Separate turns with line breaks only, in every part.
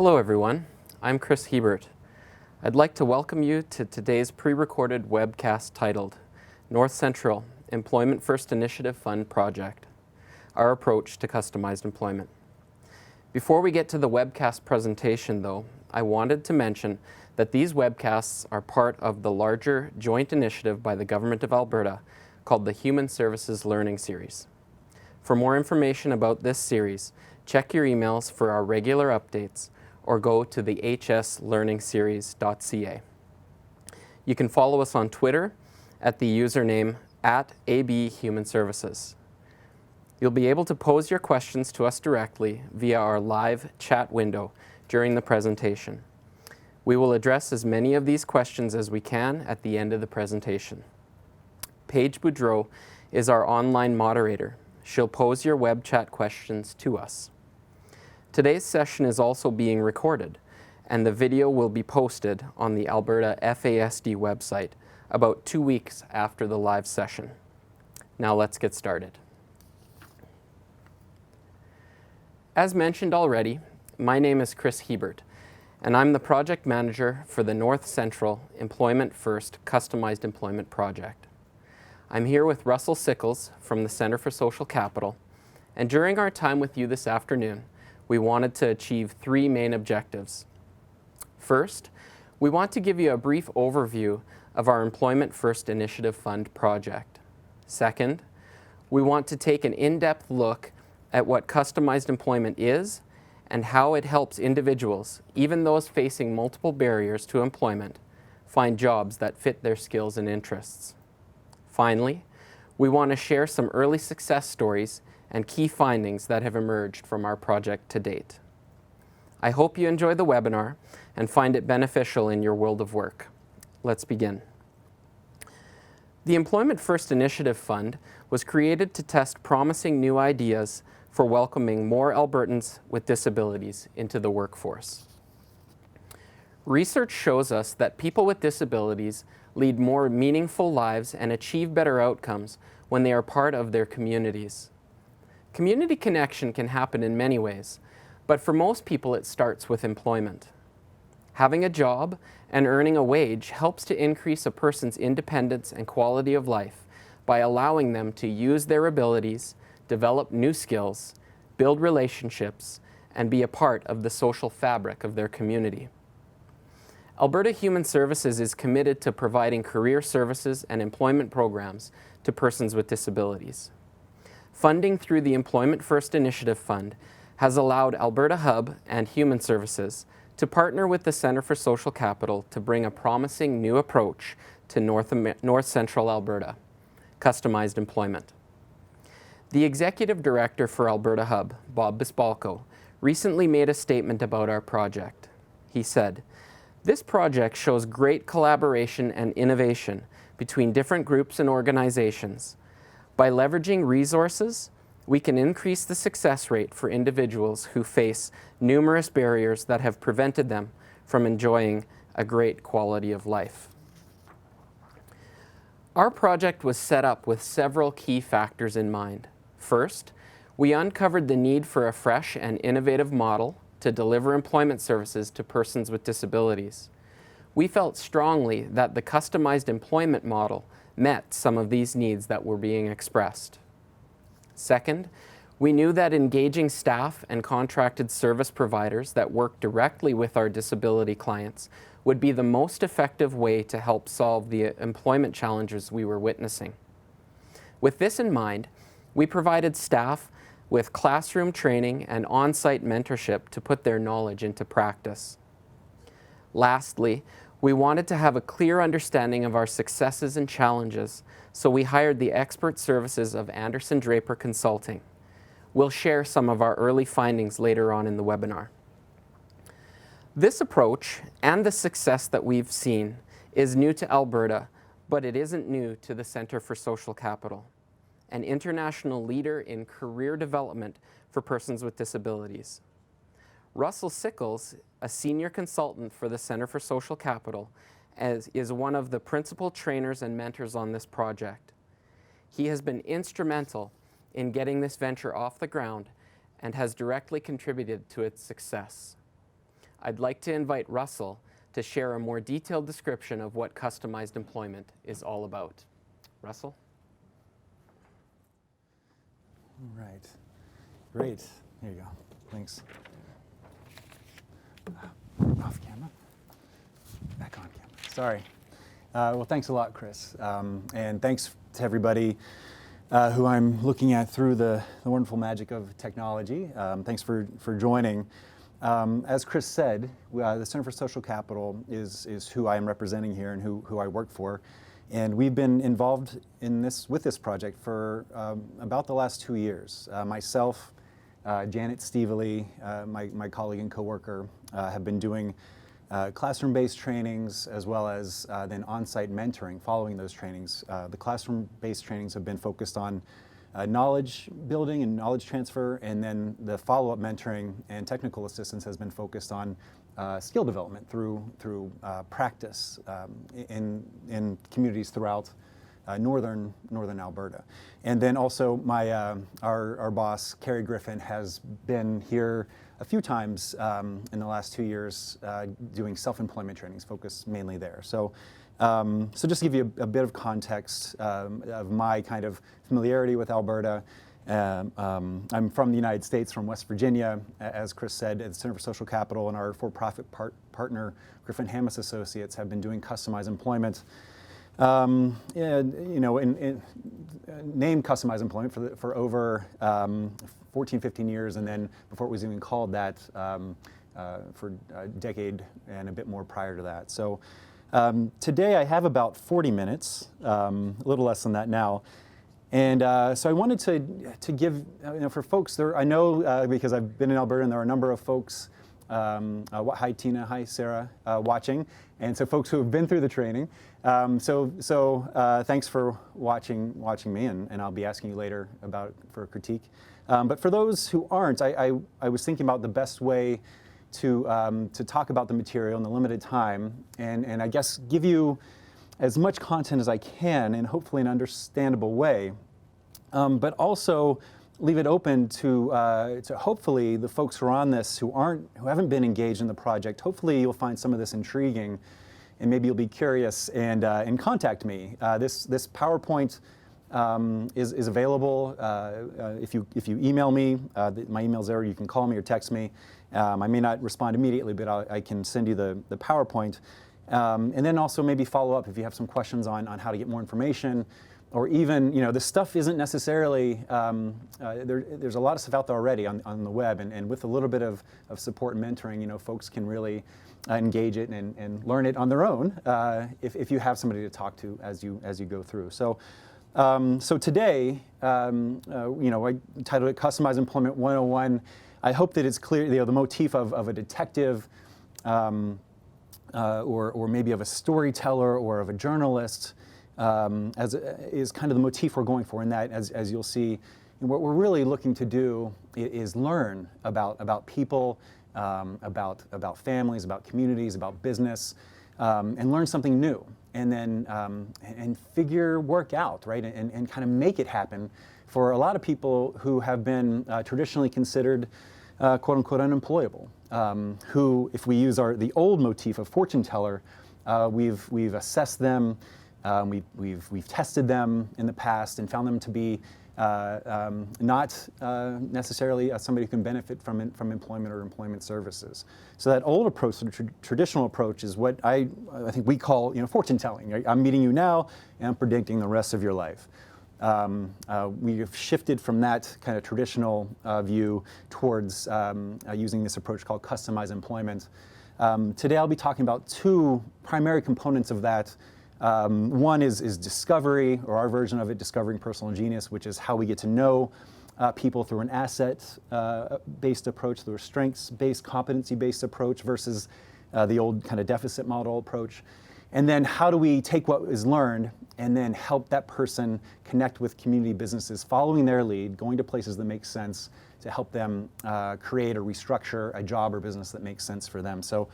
Hello everyone, I'm Chris Hebert. I'd like to welcome you to today's pre-recorded webcast titled North Central Employment First Initiative Fund Project, Our Approach to Customized Employment. Before we get to the webcast presentation though, I wanted to mention that these webcasts are part of the larger joint initiative by the Government of Alberta called the Human Services Learning Series. For more information about this series, check your emails for our regular updates or go to the hslearningseries.ca. You can follow us on Twitter at the username @ABHumanServices. You'll be able to pose your questions to us directly via our live chat window during the presentation. We will address as many of these questions as we can at the end of the presentation. Paige Boudreau is our online moderator. She'll pose your web chat questions to us. Today's session is also being recorded, and the video will be posted on the Alberta FASD website about 2 weeks after the live session. Now let's get started. As mentioned already, my name is Chris Hebert, and I'm the project manager for the North Central Employment First Customized Employment Project. I'm here with Russell Sickles from the Centre for Social Capital, and during our time with you this afternoon, we wanted to achieve 3 main objectives. First, we want to give you a brief overview of our Employment First Initiative Fund project. Second, we want to take an in-depth look at what customized employment is and how it helps individuals, even those facing multiple barriers to employment, find jobs that fit their skills and interests. Finally, we want to share some early success stories and key findings that have emerged from our project to date. I hope you enjoy the webinar and find it beneficial in your world of work. Let's begin. The Employment First Initiative Fund was created to test promising new ideas for welcoming more Albertans with disabilities into the workforce. Research shows us that people with disabilities lead more meaningful lives and achieve better outcomes when they are part of their communities. Community connection can happen in many ways, but for most people it starts with employment. Having a job and earning a wage helps to increase a person's independence and quality of life by allowing them to use their abilities, develop new skills, build relationships, and be a part of the social fabric of their community. Alberta Human Services is committed to providing career services and employment programs to persons with disabilities. Funding through the Employment First Initiative Fund has allowed Alberta Hub and Human Services to partner with the Centre for Social Capital to bring a promising new approach to North Central Alberta, customized employment. The Executive Director for Alberta Hub, Bob Bisbalko, recently made a statement about our project. He said, "This project shows great collaboration and innovation between different groups and organizations. By leveraging resources, we can increase the success rate for individuals who face numerous barriers that have prevented them from enjoying a great quality of life." Our project was set up with several key factors in mind. First, we uncovered the need for a fresh and innovative model to deliver employment services to persons with disabilities. We felt strongly that the customized employment model met some of these needs that were being expressed. Second, we knew that engaging staff and contracted service providers that work directly with our disability clients would be the most effective way to help solve the employment challenges we were witnessing. With this in mind, we provided staff with classroom training and on-site mentorship to put their knowledge into practice. Lastly, we wanted to have a clear understanding of our successes and challenges, so we hired the expert services of Anderson Draper Consulting. We'll share some of our early findings later on in the webinar. This approach and the success that we've seen is new to Alberta, but it isn't new to the Centre for Social Capital, an international leader in career development for persons with disabilities. Russell Sickles, a senior consultant for the Centre for Social Capital, is one of the principal trainers and mentors on this project. He has been instrumental in getting this venture off the ground and has directly contributed to its success. I'd like to invite Russell to share a more detailed description of what customized employment is all about. Russell?
All right. Great. Here you go. Thanks. Off camera. Back on camera. Sorry. Well, thanks a lot, Chris. And thanks to everybody who I'm looking at through the wonderful magic of technology. Thanks for joining. As Chris said, the Center for Social Capital is who I am representing here and who I work for. And we've been involved with this project for about the last 2 years. Myself, Janet Stevely, my colleague and coworker, have been doing classroom-based trainings as well as then on-site mentoring following those trainings. The classroom-based trainings have been focused on knowledge building and knowledge transfer, and then the follow-up mentoring and technical assistance has been focused on skill development through practice in communities throughout northern Alberta. And then also our boss, Carrie Griffin, has been here a few times in the last 2 years doing self-employment trainings, focused mainly there. So just to give you a bit of context of my kind of familiarity with Alberta, I'm from the United States, from West Virginia, as Chris said, at the Center for Social Capital, and our for-profit partner, Griffin Hammis Associates, have been doing customized employment. Named customized employment for over 14, 15 years, and then before it was even called that, for a decade and a bit more prior to that. So today I have about 40 minutes, a little less than that now. And so I wanted to give, for folks there, I know because I've been in Alberta and there are a number of folks, hi Tina, hi Sarah, watching, and so folks who have been through the training. So thanks for watching me, and I'll be asking you later for a critique. But for those who aren't, I was thinking about the best way to talk about the material in the limited time, and I guess give you as much content as I can in hopefully an understandable way, but also leave it open to hopefully the folks who are on this who haven't been engaged in the project. Hopefully you'll find some of this intriguing, and maybe you'll be curious and contact me. This PowerPoint is available if you email me. My email's there. You can call me or text me. I may not respond immediately, but I can send you the PowerPoint. And then also maybe follow up if you have some questions on how to get more information, or even, this stuff isn't necessarily, there's a lot of stuff out there already on the web, and with a little bit of support and mentoring, folks can really engage it and learn it on their own if you have somebody to talk to as you go through. So today, I titled it Customized Employment 101. I hope that it's clear, the motif of a detective, or maybe of a storyteller or of a journalist, is kind of the motif we're going for. In that, as you'll see, what we're really looking to do is learn about people, about families, about communities, about business, and learn something new, and then work out, right, and kind of make it happen for a lot of people who have been traditionally considered quote unquote unemployable, who, if we use the old motif of fortune teller, we've assessed them, we've tested them in the past and found them to be not necessarily somebody who can benefit from employment or employment services. So that old approach, the traditional approach, is what I think we call fortune telling. Right? I'm meeting you now and I'm predicting the rest of your life. We have shifted from that kind of traditional view towards using this approach called customized employment. Today I'll be talking about two primary components of that. One is discovery, or our version of it, discovering personal genius, which is how we get to know people through an asset-based approach, through a strengths-based, competency-based approach versus the old kind of deficit model approach. And then how do we take what is learned and then help that person connect with community businesses, following their lead, going to places that make sense to help them create or restructure a job or business that makes sense for them. So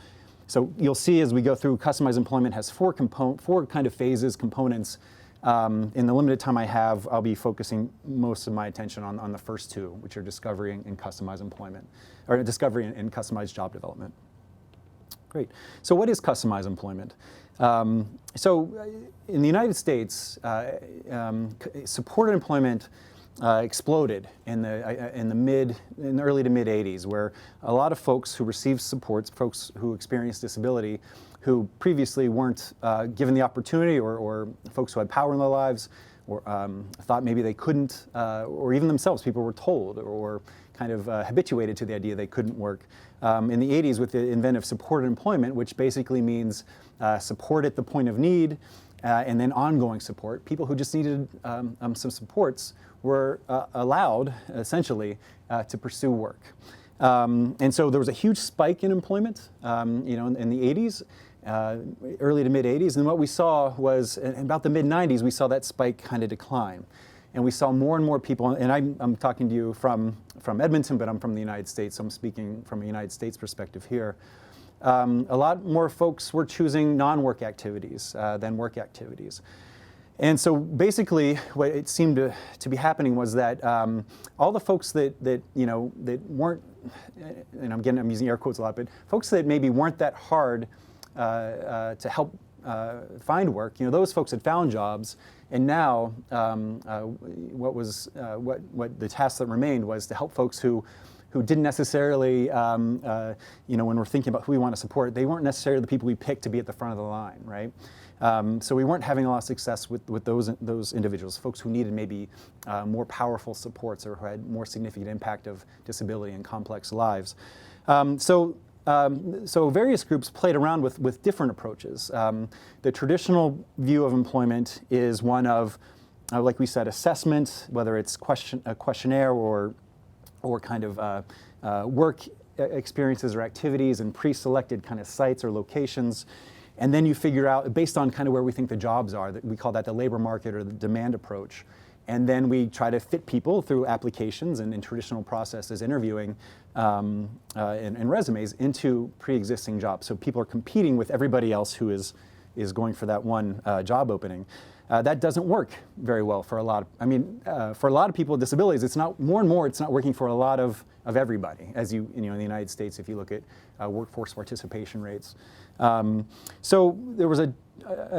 you'll see as we go through, customized employment has four kind of phases, components. In the limited time I have, I'll be focusing most of my attention on the first two, which are discovery and customized employment, or discovery and customized job development. Great. So what is customized employment? So in the United States, supported employment exploded in the early to mid 80s, where a lot of folks who received supports, folks who experienced disability, who previously weren't given the opportunity, or folks who had power in their lives, or thought maybe they couldn't, or even themselves, people were told or kind of habituated to the idea they couldn't work. In the 80s, with the invention of supported employment, which basically means support at the point of need, and then ongoing support. People who just needed some supports were allowed, essentially, to pursue work. And so there was a huge spike in employment, in the 80s, early to mid 80s. And what we saw was, in about the mid 90s, we saw that spike kind of decline. And we saw more and more people, and I'm talking to you from Edmonton, but I'm from the United States, so I'm speaking from a United States perspective here. A lot more folks were choosing non-work activities than work activities. And so basically what it seemed to be happening was that all the folks that weren't, and I'm using air quotes a lot, but folks that maybe weren't that hard to help find work, those folks had found jobs, and now what the task that remained was to help folks who didn't necessarily, when we're thinking about who we want to support, they weren't necessarily the people we picked to be at the front of the line, right? So we weren't having a lot of success with those individuals, folks who needed maybe more powerful supports or who had more significant impact of disability in complex lives. So various groups played around with different approaches. The traditional view of employment is one of, like we said, assessment, whether it's a questionnaire or kind of work experiences or activities and pre-selected kind of sites or locations. And then you figure out, based on kind of where we think the jobs are, that we call that the labor market or the demand approach. And then we try to fit people through applications and in traditional processes, interviewing and resumes into pre-existing jobs. So people are competing with everybody else who is going for that one job opening. That doesn't work very well for a lot of people with disabilities. It's not working for a lot of everybody, as in the United States, if you look at workforce participation rates. So there was an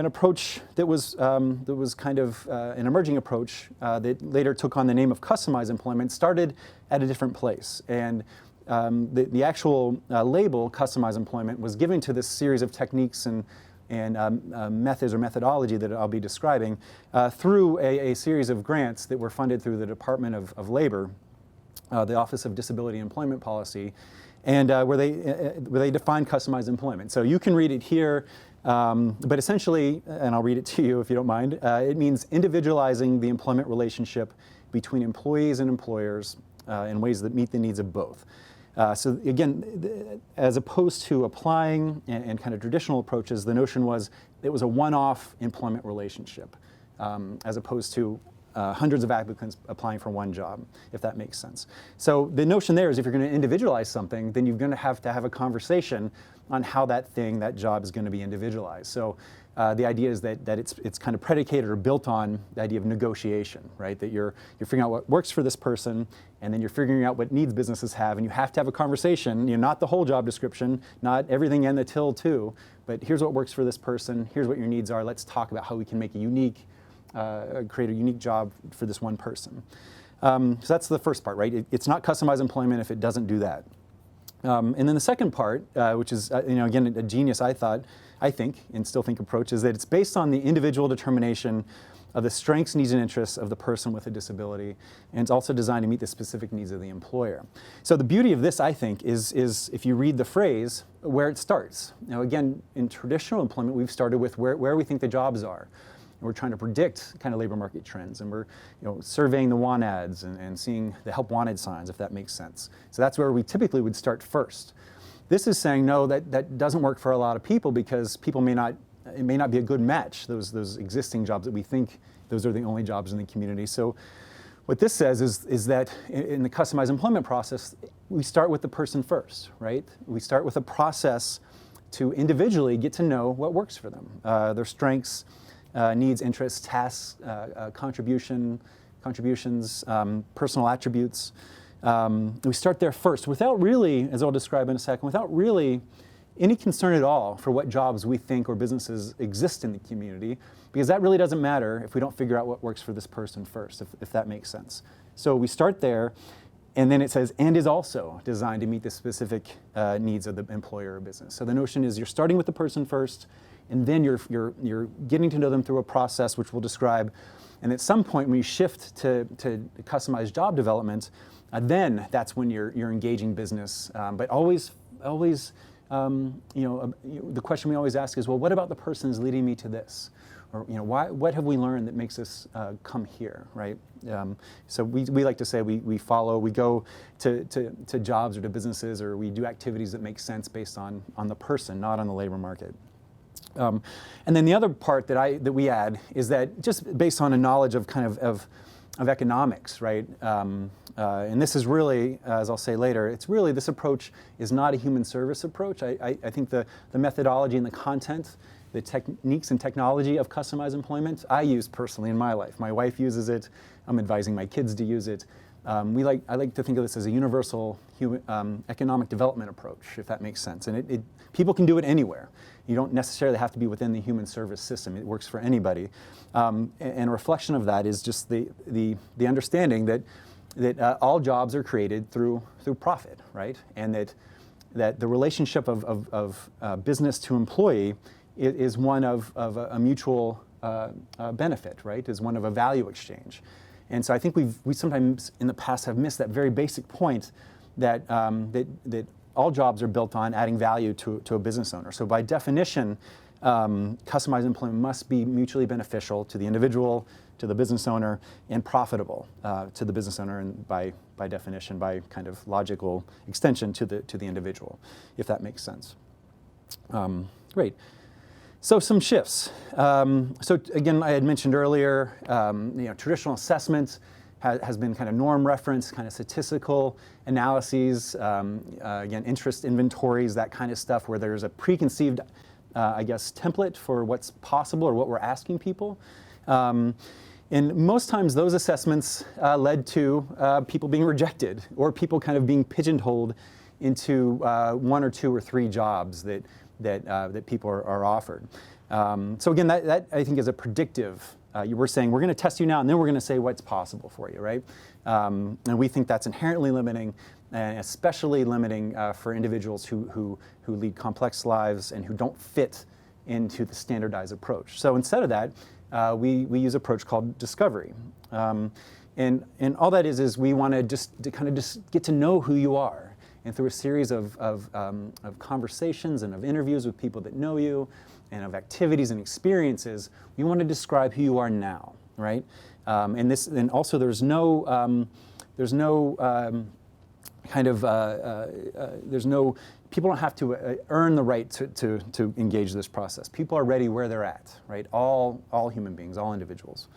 approach that was kind of an emerging approach that later took on the name of customized employment, started at a different place. And the actual label, customized employment, was given to this series of techniques and methods or methodology that I'll be describing through a series of grants that were funded through the Department of Labor, the Office of Disability Employment Policy, and where they define customized employment. So you can read it here, but essentially, and I'll read it to you if you don't mind, it means individualizing the employment relationship between employees and employers in ways that meet the needs of both. So again, as opposed to applying and kind of traditional approaches, the notion was it was a one-off employment relationship, as opposed to hundreds of applicants applying for one job, if that makes sense. So the notion there is if you're going to individualize something, then you're going to have a conversation on how that job is going to be individualized. So the idea is that it's kind of predicated or built on the idea of negotiation, right? That you're figuring out what works for this person, and then you're figuring out what needs businesses have, and you have to have a conversation, not the whole job description, not everything and the till too, but here's what works for this person, here's what your needs are, let's talk about how we can make create a unique job for this one person. So that's the first part, right? It's not customized employment if it doesn't do that. And then the second part, which is again a genius, I think, and still think approach, is that it's based on the individual determination of the strengths, needs, and interests of the person with a disability, and it's also designed to meet the specific needs of the employer. So the beauty of this, I think, is if you read the phrase, where it starts. Now again, in traditional employment, we've started with where we think the jobs are. We're trying to predict kind of labor market trends, and we're surveying the want ads and seeing the help wanted signs, if that makes sense. So that's where we typically would start first. This is saying no, that doesn't work for a lot of people because it may not be a good match, those existing jobs that we think those are the only jobs in the community. So what this says is that in the customized employment process, we start with the person first, right? We start with a process to individually get to know what works for them, their strengths, needs, interests, tasks, contributions, personal attributes. We start there first without really, as I'll describe in a second, without really any concern at all for what jobs we think or businesses exist in the community, because that really doesn't matter if we don't figure out what works for this person first, if that makes sense. So we start there, and then it says, and is also designed to meet the specific needs of the employer or business. So the notion is you're starting with the person first, and then you're getting to know them through a process which we'll describe. And at some point, when you shift to customized job development, then that's when you're engaging business. But always, the question we always ask is, well, what about the person is leading me to this? Or what have we learned that makes us come here, right? So we like to say we follow, we go to jobs or to businesses, or we do activities that make sense based on the person, not on the labor market. And then the other part that we add is that just based on a knowledge of kind of economics, right? And this is really, as I'll say later, it's really, this approach is not a human service approach. I think the methodology and the content, the techniques and technology of customized employment, I use personally in my life. My wife uses it. I'm advising my kids to use it. I like to think of this as a universal economic development approach, if that makes sense. And people can do it anywhere. You don't necessarily have to be within the human service system. It works for anybody. And a reflection of that is just the understanding that all jobs are created through profit, right? And that the relationship of business to employee is one of a mutual benefit, right? Is one of a value exchange. And so I think we sometimes in the past have missed that very basic point that all jobs are built on adding value to a business owner. So by definition, customized employment must be mutually beneficial to the individual, to the business owner, and profitable to the business owner, and by definition, by kind of logical extension to the individual, if that makes sense. Great. So some shifts. So again, I had mentioned earlier, traditional assessment has been kind of norm reference, kind of statistical analyses, again, interest inventories, that kind of stuff, where there's a preconceived, template for what's possible or what we're asking people. And most times those assessments led to people being rejected, or people kind of being pigeonholed into one or two or three jobs that people are offered. So again, that I think is a predictive. We're saying we're going to test you now, and then we're going to say what's possible for you, right? And we think that's inherently limiting, and especially limiting for individuals who lead complex lives and who don't fit into the standardized approach. So instead of that, we use an approach called discovery. And all that is we want to just get to know who you are. And through a series of conversations and of interviews with people that know you, and of activities and experiences, we want to describe who you are now, right? And also there's no people don't have to earn the right to engage this process. People are ready where they're at, right? All human beings, all individuals.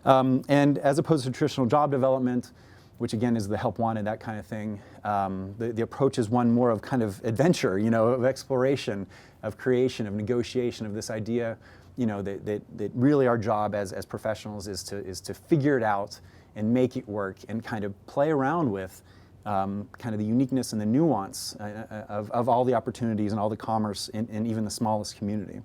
And as opposed to traditional job development, which again is the help wanted, that kind of thing, the approach is one more of kind of adventure, of exploration, of creation, of negotiation, of this idea, that really our job as professionals is to figure it out and make it work, and kind of play around with kind of the uniqueness and the nuance of all the opportunities and all the commerce in even the smallest community.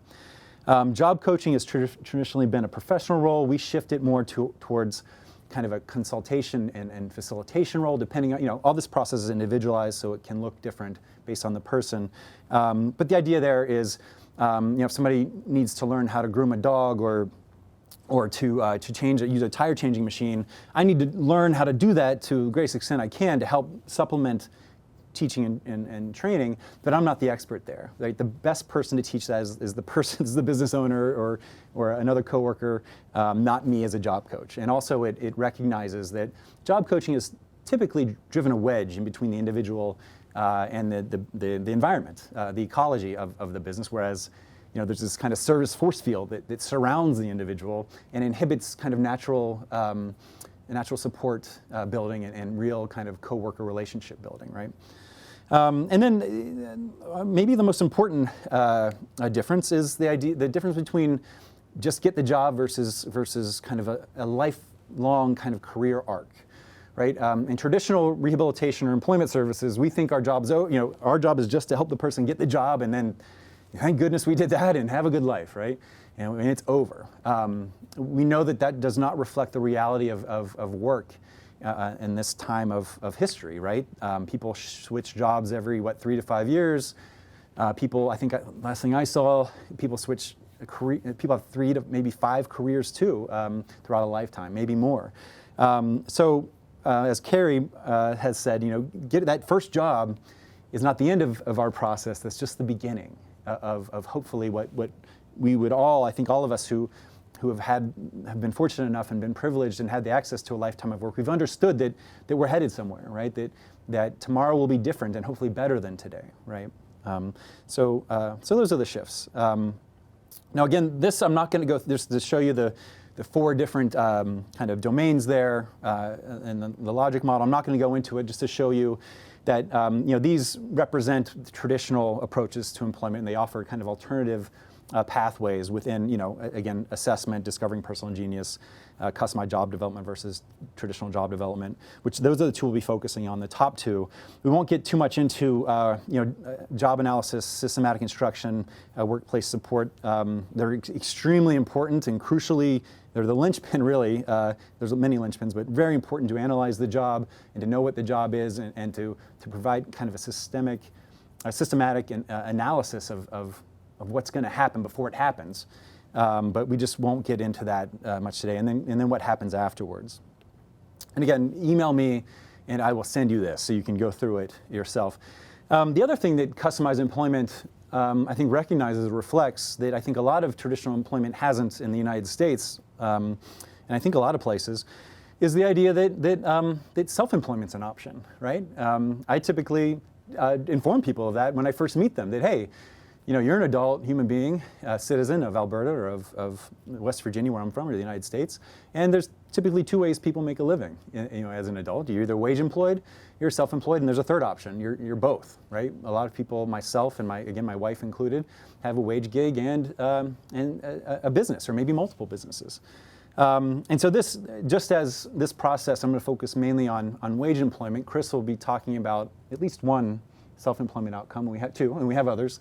Job coaching has traditionally been a professional role. We shift it more towards kind of a consultation and facilitation role, depending on, all this process is individualized, so it can look different based on the person. But the idea there is, if somebody needs to learn how to groom a dog or to use a tire changing machine, I need to learn how to do that to the greatest extent I can to help supplement teaching and training, but I'm not the expert there. Right? The best person to teach that is the business owner or another coworker, not me as a job coach. And also it recognizes that job coaching has typically driven a wedge in between the individual and the environment, the ecology of the business, whereas there's this kind of service force field that surrounds the individual and inhibits kind of natural support building and real kind of coworker relationship building, right? And then maybe the most important difference is the difference between just get the job versus kind of a lifelong kind of career arc, right? In traditional rehabilitation or employment services, we think our job's, our job is just to help the person get the job, and then thank goodness we did that and have a good life, right? And it's over. We know that that does not reflect the reality of work in this time of history, right? People switch jobs every, 3 to 5 years. People, I think, last thing I saw, people switch career, people have 3 to maybe 5 careers too throughout a lifetime, maybe more. As Carrie has said, get that first job is not the end of our process. That's just the beginning of hopefully what we would all, I think all of us who have been fortunate enough and been privileged and had the access to a lifetime of work, we've understood that we're headed somewhere, right? That tomorrow will be different and hopefully better than today, right? So those are the shifts. Now again, this I'm not going to go just to show you the 4 different kind of domains there and the logic model. I'm not going to go into it, just to show you that these represent traditional approaches to employment, and they offer kind of alternative pathways within, again, assessment, discovering personal genius, customized job development versus traditional job development, which those are the 2 we'll be focusing on, the top 2. We won't get too much into, job analysis, systematic instruction, workplace support. They're extremely important and crucially, they're the linchpin really. There's many linchpins, but very important to analyze the job and to know what the job is and to provide kind of a systematic analysis of what's going to happen before it happens. But we just won't get into that much today. And then what happens afterwards. And again, email me and I will send you this so you can go through it yourself. The other thing that customized employment I think recognizes, reflects, that I think a lot of traditional employment hasn't in the United States, and I think a lot of places, is the idea that self-employment's an option, right? I typically inform people of that when I first meet them, that hey, you're an adult human being, a citizen of Alberta or of West Virginia, where I'm from, or the United States, and there's typically 2 ways people make a living. As an adult, you're either wage employed, you're self-employed, and there's a third option. You're both, right? A lot of people, myself and my wife included, have a wage gig and a business, or maybe multiple businesses. And so this, just as this process, I'm going to focus mainly on wage employment. Chris will be talking about at least one self-employment outcome, and we have 2, and we have others.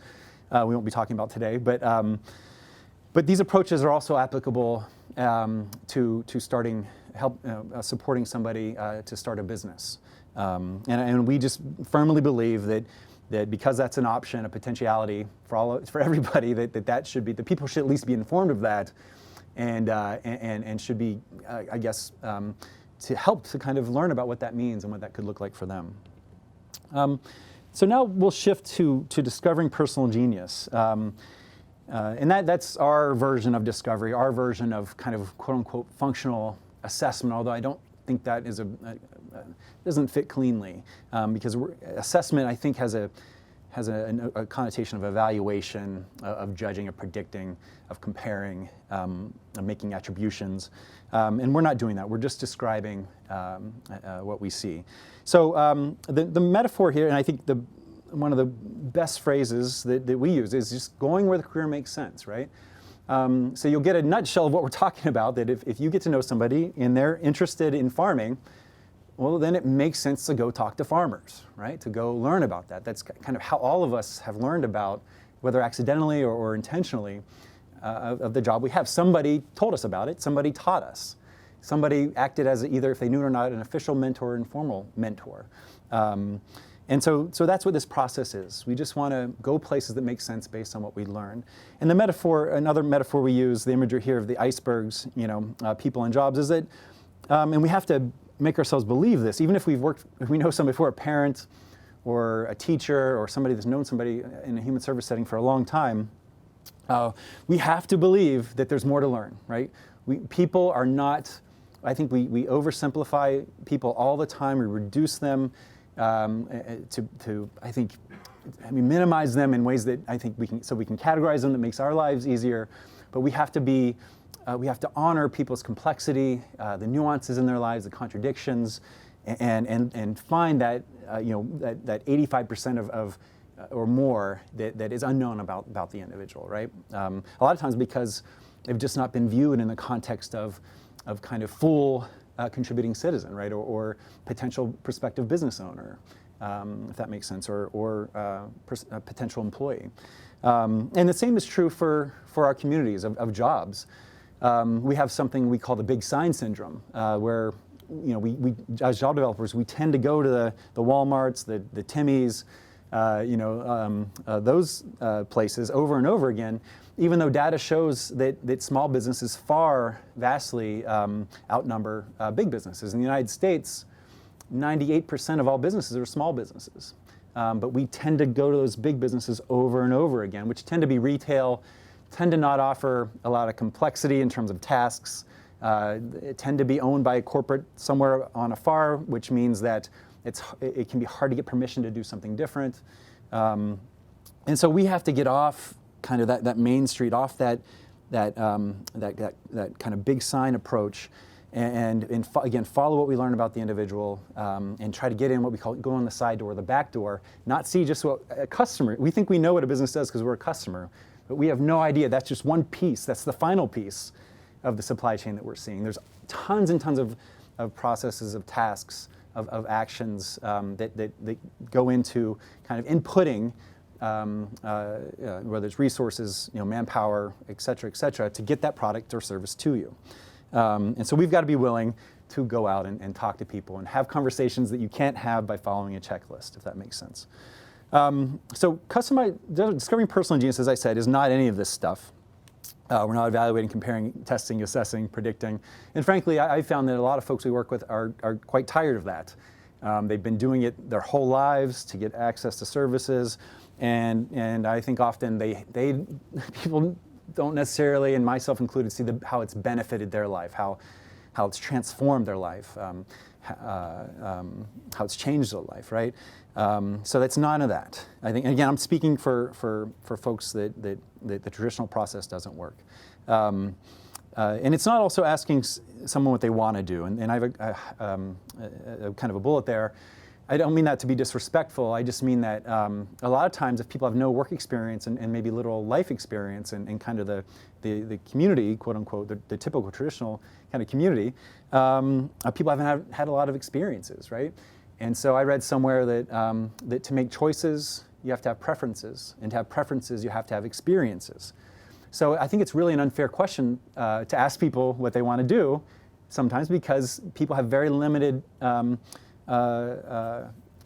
We won't be talking about today, but these approaches are also applicable to supporting somebody to start a business, and we just firmly believe that because that's an option, a potentiality for everybody, that should be, the people should at least be informed of that, and should be, I guess, to help to kind of learn about what that means and what that could look like for them. So now we'll shift to discovering personal genius. And that's our version of discovery, our version of kind of quote-unquote functional assessment, although I don't think that is doesn't fit cleanly, because assessment, I think, has a connotation of evaluation, of judging, of predicting, of comparing, of making attributions. And we're not doing that. We're just describing what we see. So the metaphor here, and I think one of the best phrases that we use, is just going where the career makes sense, right? So you'll get a nutshell of what we're talking about, that if you get to know somebody and they're interested in farming, well, then it makes sense to go talk to farmers, right? To go learn about that. That's kind of how all of us have learned about, whether accidentally or intentionally, of the job we have. Somebody told us about it. Somebody taught us. Somebody acted as either, if they knew it or not, an official mentor or informal mentor. And so that's what this process is. We just want to go places that make sense based on what we learn. And the metaphor, another metaphor we use, the imagery here of the icebergs, people and jobs, is that, and we have to make ourselves believe this, even if if we know somebody before, a parent or a teacher or somebody that's known somebody in a human service setting for a long time, we have to believe that there's more to learn, right? People are not, I think we oversimplify people all the time. We reduce them to minimize them in ways that I think we can categorize them that makes our lives easier. But we have to honor people's complexity, the nuances in their lives, the contradictions, and find that that 85% of or more that is unknown about the individual, right? A lot of times because they've just not been viewed in the context of kind of full contributing citizen, right, or potential prospective business owner, if that makes sense, or a potential employee. And the same is true for our communities of jobs. We have something we call the big sign syndrome, where we as job developers, we tend to go to the Walmarts, the Timmys, those places over and over again, even though data shows that small businesses vastly outnumber big businesses. In the United States, 98% of all businesses are small businesses. But we tend to go to those big businesses over and over again, which tend to be retail, tend to not offer a lot of complexity in terms of tasks, tend to be owned by a corporate somewhere on a far, which means that it can be hard to get permission to do something different. And so we have to get off kind of that main street, off that kind of big sign approach, and again, follow what we learn about the individual, and try to get in what we call go on the side door, the back door, not see just what a customer, we think we know what a business does because we're a customer, but we have no idea. That's just one piece. That's the final piece of the supply chain that we're seeing. There's tons and tons of processes, of tasks, of actions that go into kind of inputting, whether it's resources, manpower, et cetera, to get that product or service to you. And so we've got to be willing to go out and talk to people and have conversations that you can't have by following a checklist, if that makes sense. So discovering personal genius, as I said, is not any of this stuff. We're not evaluating, comparing, testing, assessing, predicting. And frankly, I found that a lot of folks we work with are quite tired of that. They've been doing it their whole lives to get access to services. And I think often people don't necessarily, and myself included, see how it's benefited their life, how it's transformed their life, how it's changed their life, right? So that's none of that. I think, again, I'm speaking for folks that the traditional process doesn't work. And it's not also asking someone what they want to do. And I have a kind of a bullet there. I don't mean that to be disrespectful. I just mean that a lot of times if people have no work experience and maybe little life experience and kind of the community, quote unquote, the typical traditional kind of community, people haven't had a lot of experiences, right? And so I read somewhere that to make choices, you have to have preferences. And to have preferences, you have to have experiences. So I think it's really an unfair question to ask people what they want to do sometimes, because people have very limited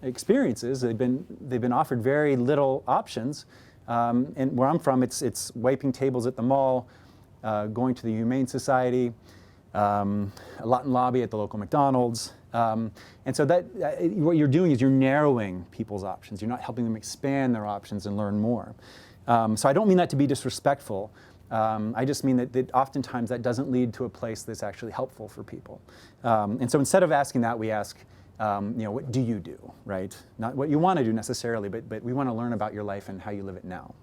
experiences. They've been offered very little options. And where I'm from, it's wiping tables at the mall, going to the Humane Society, a Latin lobby at the local McDonald's. And so what you're doing is you're narrowing people's options. You're not helping them expand their options and learn more. So I don't mean that to be disrespectful. I just mean that oftentimes that doesn't lead to a place that's actually helpful for people. And so instead of asking that, we ask, what do you do, right? Not what you want to do necessarily, but we want to learn about your life and how you live it now.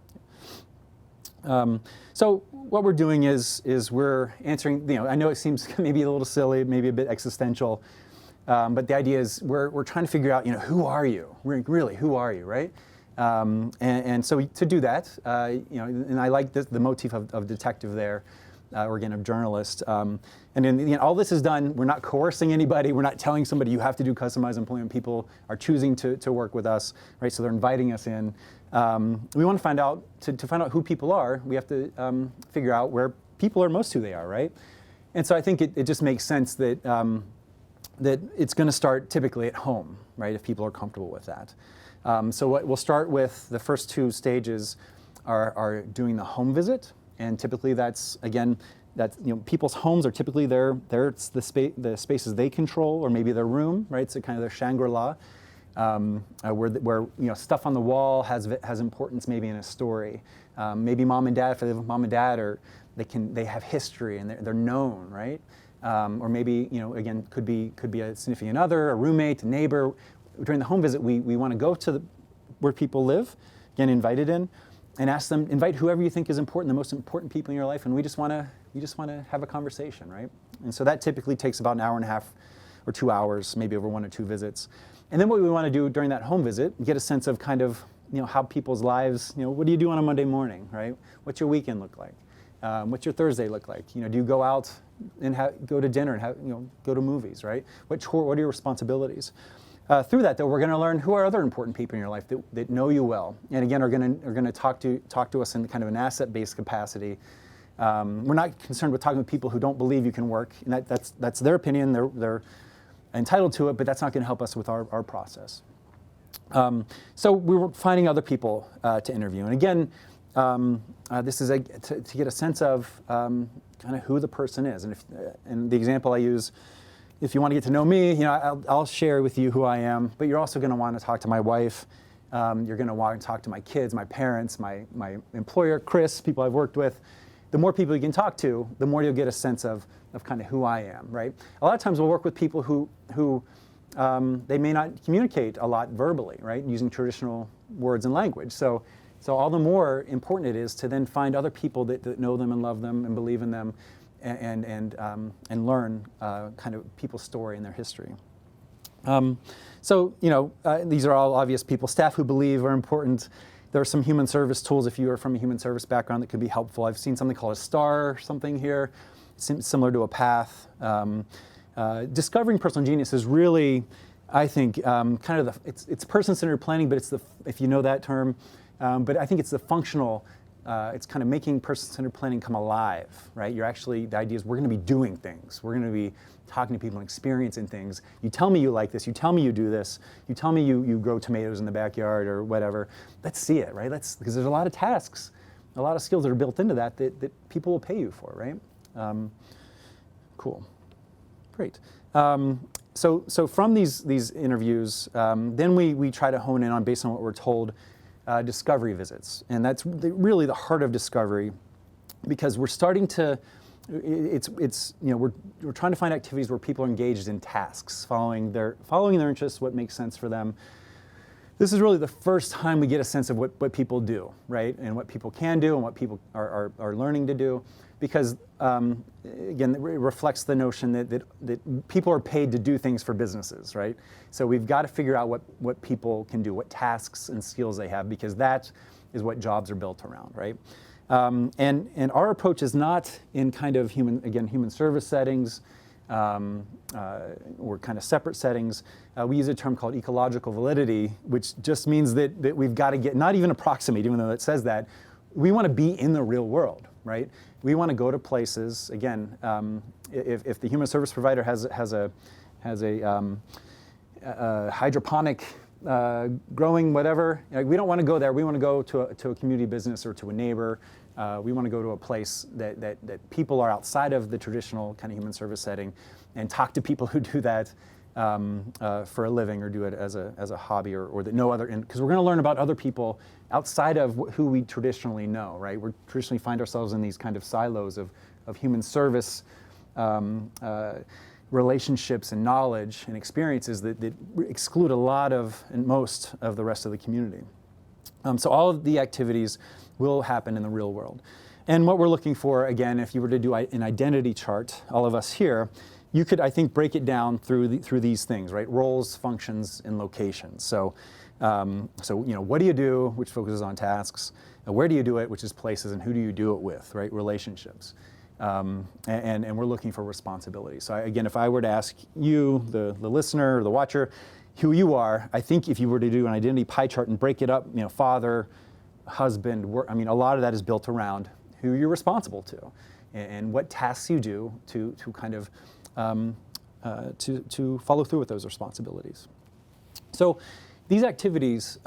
So what we're doing is we're answering, I know it seems maybe a little silly, maybe a bit existential, but the idea is we're trying to figure out, who are you? Really, who are you, right? And so to do that, and I like the motif of detective there, or again, of journalist. And then all this is done, we're not coercing anybody, we're not telling somebody you have to do customized employment. People are choosing to work with us, right? So they're inviting us in. We want to find out, to find out who people are, we have to figure out where people are most who they are, right? And so I think it just makes sense that that it's going to start typically at home, right, if people are comfortable with that. So we'll start with the first two stages are doing the home visit, and typically that's, again, people's homes are typically it's the spaces they control, or maybe their room, right? So kind of their Shangri-La, where stuff on the wall has importance maybe in a story. Maybe mom and dad, if they live with mom and dad, or they have history and they're known, right? Or maybe again could be a significant other, a roommate, a neighbor. During the home visit, we want to go to where people live, again invited in, and ask them, invite whoever you think is important, the most important people in your life, and we just want to have a conversation, right? And so that typically takes about an hour and a half or 2 hours, maybe over 1 or 2 visits. And then what we want to do during that home visit, get a sense of kind of how people's lives, what do you do on a Monday morning, right? What's your weekend look like? What's your Thursday look like? Do you go out and go to dinner and go to movies, right? What are your responsibilities? Through that, though, we're going to learn who are other important people in your life that know you well, and again are going to talk to us in kind of an asset-based capacity. We're not concerned with talking with people who don't believe you can work, and that's their opinion. They're entitled to it, but that's not going to help us with our process. So we were finding other people to interview, and again, this is to get a sense of kind of who the person is, and the example I use. If you want to get to know me, I'll share with you who I am, but you're also going to want to talk to my wife. You're going to want to talk to my kids, my parents, my employer, Chris, people I've worked with. The more people you can talk to, the more you'll get a sense of kind of who I am, right? A lot of times we'll work with people who they may not communicate a lot verbally, right, using traditional words and language. So all the more important it is to then find other people that know them and love them and believe in them, and learn kind of people's story and their history. These are all obvious people. Staff who believe are important. There are some human service tools if you are from a human service background that could be helpful. I've seen something called a STAR or something here, similar to a path. Discovering personal genius is really, I think, kind of it's person-centered planning, but if you know that term, but I think it's the functional. It's kind of making person-centered planning come alive, right? The idea is we're going to be doing things. We're going to be talking to people and experiencing things. You tell me you like this. You tell me you do this. You tell me you grow tomatoes in the backyard or whatever. Let's see it, right? Because there's a lot of tasks, a lot of skills that are built into that people will pay you for, right? Cool. Great. So from these interviews, then we try to hone in on, based on what we're told, discovery visits, and that's really the heart of discovery, because we're starting to, we're trying to find activities where people are engaged in tasks, following their interests, what makes sense for them. This is really the first time we get a sense of what people do, right, and what people can do and what people are learning to do, because again, it reflects the notion that people are paid to do things for businesses, right? So we've got to figure out what people can do, what tasks and skills they have, because that is what jobs are built around, right? And our approach is not in kind of human service settings or kind of separate settings. We use a term called ecological validity, which just means that we've got to get, not even approximate, even though it says that, we want to be in the real world, right? We want to go to places, again, if the human service provider has a hydroponic growing whatever, we don't want to go there. We want to go to a community business or to a neighbor. We want to go to a place that people are outside of the traditional kind of human service setting, and talk to people who do that for a living, or do it as a hobby, or that know other, because we're going to learn about other people outside of who we traditionally know, right? We traditionally find ourselves in these kind of silos of human service relationships and knowledge and experiences that exclude a lot of, and most of, the rest of the community. So all of the activities will happen in the real world. And what we're looking for, again, if you were to do an identity chart, all of us here, you could, I think, break it down through these things, right? Roles, functions, and locations. So what do you do, which focuses on tasks, where do you do it, which is places, and who do you do it with, right? Relationships. And we're looking for responsibility. So again, if I were to ask you, the listener or the watcher, who you are, I think if you were to do an identity pie chart and break it up, father, husband, work, a lot of that is built around who you're responsible to, and what tasks you do to kind of to follow through with those responsibilities. So these activities,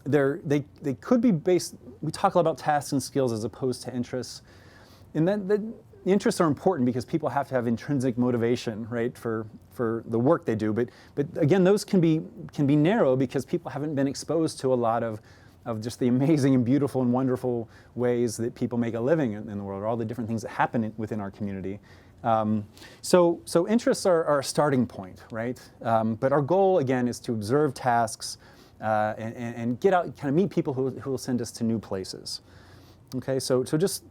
they could be based. We talk a lot about tasks and skills as opposed to interests, and the interests are important because people have to have intrinsic motivation, right, for the work they do. But again, those can be narrow because people haven't been exposed to a lot of just the amazing and beautiful and wonderful ways that people make a living in the world, or all the different things that happen within our community. So interests are a starting point, right? But our goal, again, is to observe tasks and get out, kind of meet people who will send us to new places. Okay, so just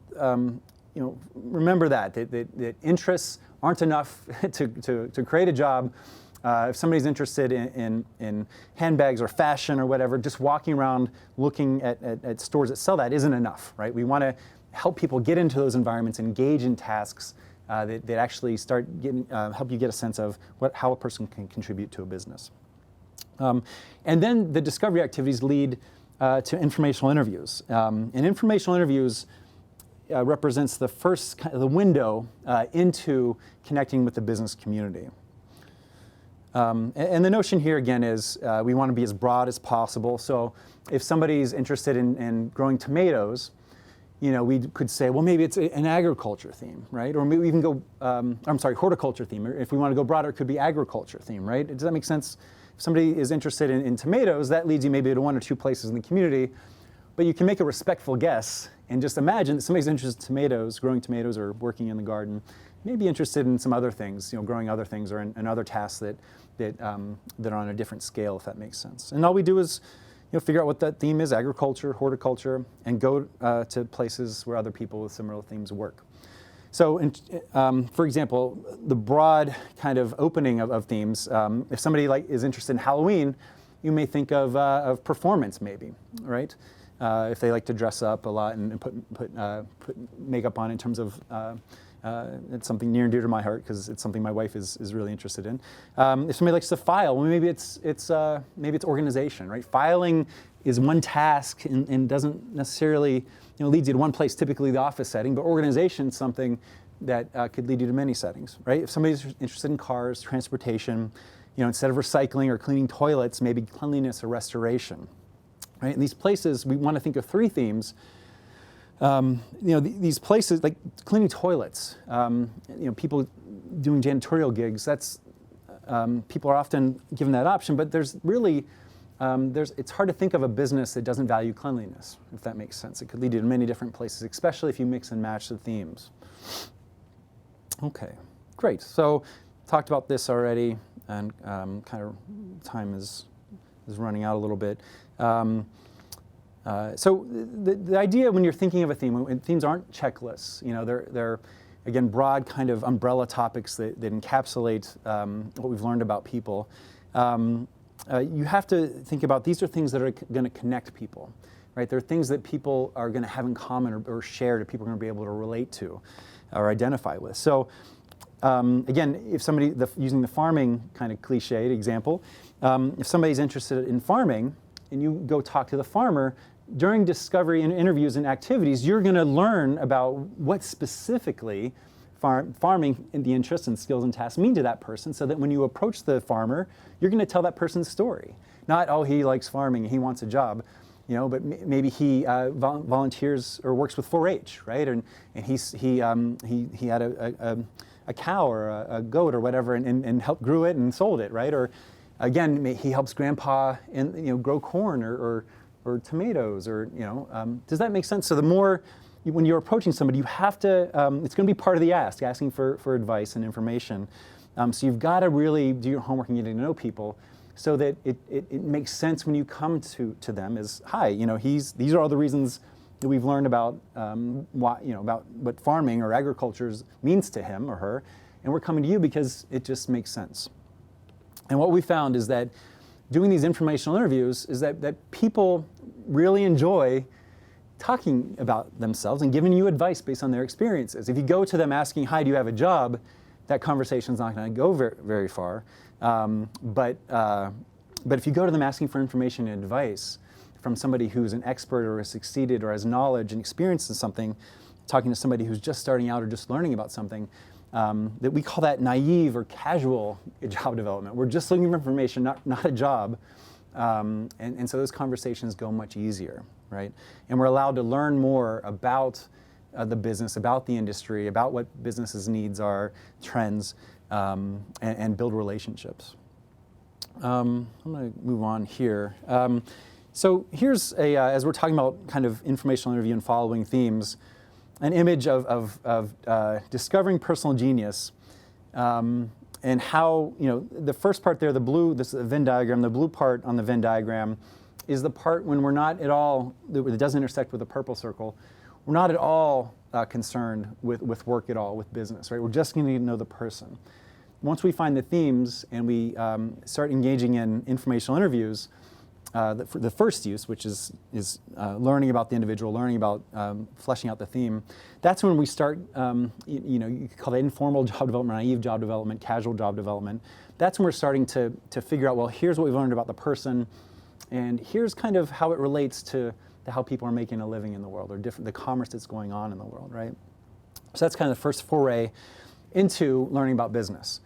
remember that interests aren't enough to create a job. If somebody's interested in handbags or fashion or whatever, just walking around looking at stores that sell that isn't enough, right? We want to help people get into those environments, engage in tasks that actually start getting, help you get a sense of how a person can contribute to a business. And then the discovery activities lead to informational interviews. And informational interviews represents the first the window into connecting with the business community. And the notion here again is we want to be as broad as possible. So if somebody's interested in growing tomatoes, we could say, well, maybe it's an agriculture theme, right? Or maybe we can go, horticulture theme. Or if we want to go broader, it could be agriculture theme, right? Does that make sense? If somebody is interested in tomatoes, that leads you maybe to one or two places in the community. But you can make a respectful guess and just imagine that somebody's interested in tomatoes, growing tomatoes or working in the garden, may be interested in some other things, growing other things or in other tasks that are on a different scale, if that makes sense. And all we do is figure out what that theme is, agriculture, horticulture, and go to places where other people with similar themes work. So, for example, the broad kind of opening of themes, if somebody is interested in Halloween, you may think of performance maybe, right? If they like to dress up a lot and put makeup on in terms of, it's something near and dear to my heart because it's something my wife is really interested in. If somebody likes to file, well, maybe it's organization, right? Filing is one task and doesn't necessarily leads you to one place, typically the office setting, but organization is something that could lead you to many settings, right? If somebody's interested in cars, transportation, instead of recycling or cleaning toilets, maybe cleanliness or restoration, right? In these places, we want to think of three themes. These places like cleaning toilets, people doing janitorial gigs. That's people are often given that option, but there's really it's hard to think of a business that doesn't value cleanliness, if that makes sense. It could lead you to many different places, especially if you mix and match the themes. Okay, great. So talked about this already, and kind of time is running out a little bit. So the idea when you're thinking of a theme, themes aren't checklists. They're again broad kind of umbrella topics that encapsulate what we've learned about people. You have to think about these are things that are going to connect people, right? They're things that people are going to have in common or share that people are going to be able to relate to or identify with. So again, if somebody, using the farming kind of cliched example, if somebody's interested in farming and you go talk to the farmer, during discovery and interviews and activities, you're going to learn about what specifically farming and the interests and skills and tasks mean to that person, so that when you approach the farmer, you're going to tell that person's story. Not, oh, he likes farming, he wants a job, but maybe he volunteers or works with 4-H, right? And he had a cow or a goat or whatever and helped grew it and sold it, right? Or again, he helps grandpa grow corn or tomatoes or does that make sense? So the more when you're approaching somebody, you have to, it's going to be part of the asking for advice and information. So you've got to really do your homework and get to know people so that it makes sense when you come to them as, hi, these are all the reasons that we've learned about about what farming or agriculture means to him or her, and we're coming to you because it just makes sense. And what we found is that doing these informational interviews is that people really enjoy talking about themselves and giving you advice based on their experiences. If you go to them asking, hi, do you have a job? That conversation's not going to go very, very far. But if you go to them asking for information and advice from somebody who's an expert or has succeeded or has knowledge and experience in something, talking to somebody who's just starting out or just learning about something, that we call that naive or casual job development. We're just looking for information, not a job. And so those conversations go much easier, right? And we're allowed to learn more about the business, about the industry, about what businesses' needs are, trends, and build relationships. I'm going to move on here. So here's as we're talking about kind of informational interview and following themes, an image of discovering personal genius, and how, the first part there, the blue, this is a Venn diagram, the blue part on the Venn diagram is the part when we're not at all, it doesn't intersect with the purple circle, we're not at all concerned with work at all, with business, right? We're just going to know the person. Once we find the themes and we start engaging in informational interviews, the first use, which is learning about the individual, learning about fleshing out the theme. That's when we start, you could call it informal job development, naive job development, casual job development. That's when we're starting to figure out, well, here's what we've learned about the person, and here's kind of how it relates to how people are making a living in the world, or the commerce that's going on in the world, right? So that's kind of the first foray into learning about business.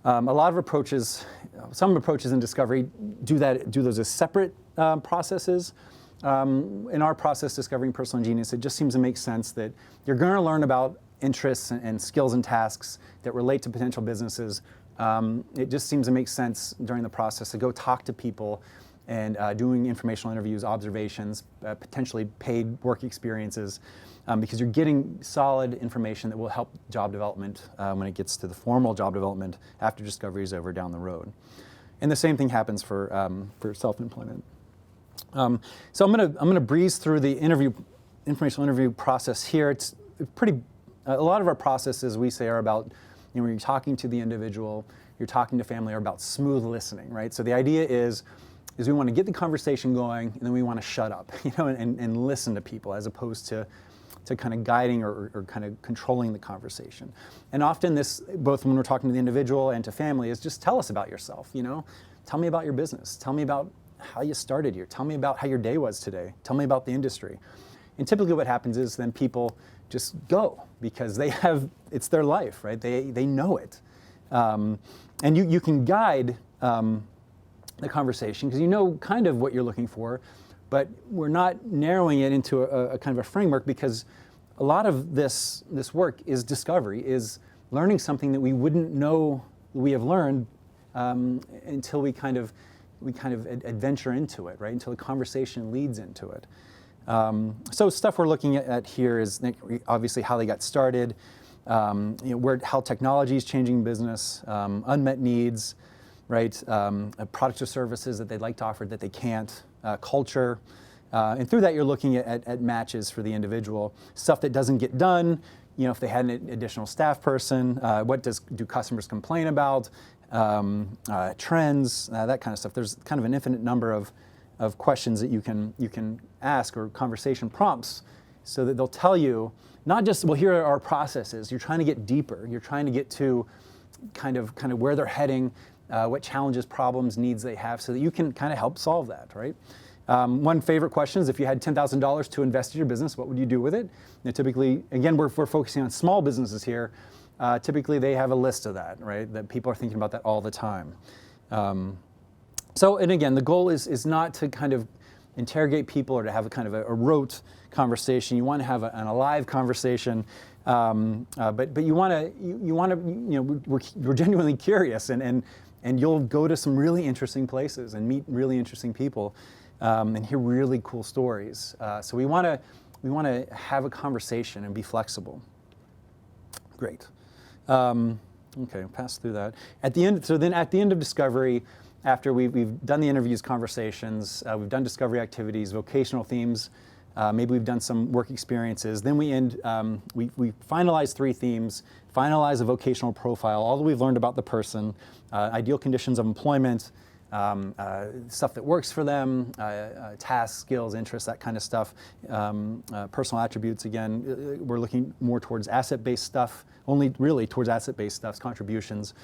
A lot of approaches, some approaches in discovery do those as separate processes. In our process, Discovering Personal Genius, it just seems to make sense that you're going to learn about interests and skills and tasks that relate to potential businesses. It just seems to make sense during the process to go talk to people and doing informational interviews, observations, potentially paid work experiences, because you're getting solid information that will help job development when it gets to the formal job development after discovery is over down the road. And the same thing happens for self-employment. So I'm gonna breeze through the informational interview process here. It's a lot of our processes, we say, are about, when you're talking to the individual, you're talking to family, are about smooth listening, right? So the idea is we want to get the conversation going, and then we want to shut up, and listen to people, as opposed to kind of guiding or kind of controlling the conversation. And often this, both when we're talking to the individual and to family, is just tell us about yourself, Tell me about your business. Tell me about how you started here. Tell me about how your day was today. Tell me about the industry. And typically what happens is then people just go, because it's their life, right? They know it. And you can guide the conversation, because you know kind of what you're looking for, but we're not narrowing it into a kind of a framework, because a lot of this work is discovery, is learning something that we wouldn't know we have learned until we kind of adventure into it, right? Until the conversation leads into it. So stuff we're looking at here is obviously how they got started, how technology is changing business, unmet needs, right? Products or services that they'd like to offer that they can't, culture. And through that, you're looking at matches for the individual. Stuff that doesn't get done, if they had an additional staff person, what do customers complain about, trends, that kind of stuff. There's kind of an infinite number of questions that you can ask, or conversation prompts, so that they'll tell you, not just, well, here are our processes. You're trying to get deeper. You're trying to get to kind of where they're heading, what challenges, problems, needs they have, so that you can kind of help solve that, right? One favorite question is, if you had $10,000 to invest in your business, what would you do with it? Typically, again, we're focusing on small businesses here. Typically, they have a list of that, right? That people are thinking about that all the time. And again, the goal is not to kind of interrogate people or to have a kind of a rote conversation. You want to have an alive conversation, but you want to we're genuinely curious, and you'll go to some really interesting places and meet really interesting people, and hear really cool stories. So we want to have a conversation and be flexible. Great. Okay, pass through that. At the end of discovery, after we've done the interviews, conversations, we've done discovery activities, vocational themes, maybe we've done some work experiences, then we finalize 3 themes, finalize a vocational profile, all that we've learned about the person, ideal conditions of employment, stuff that works for them, tasks, skills, interests, that kind of stuff, personal attributes. Again, we're looking more towards asset-based stuff, only really towards asset-based stuff, contributions.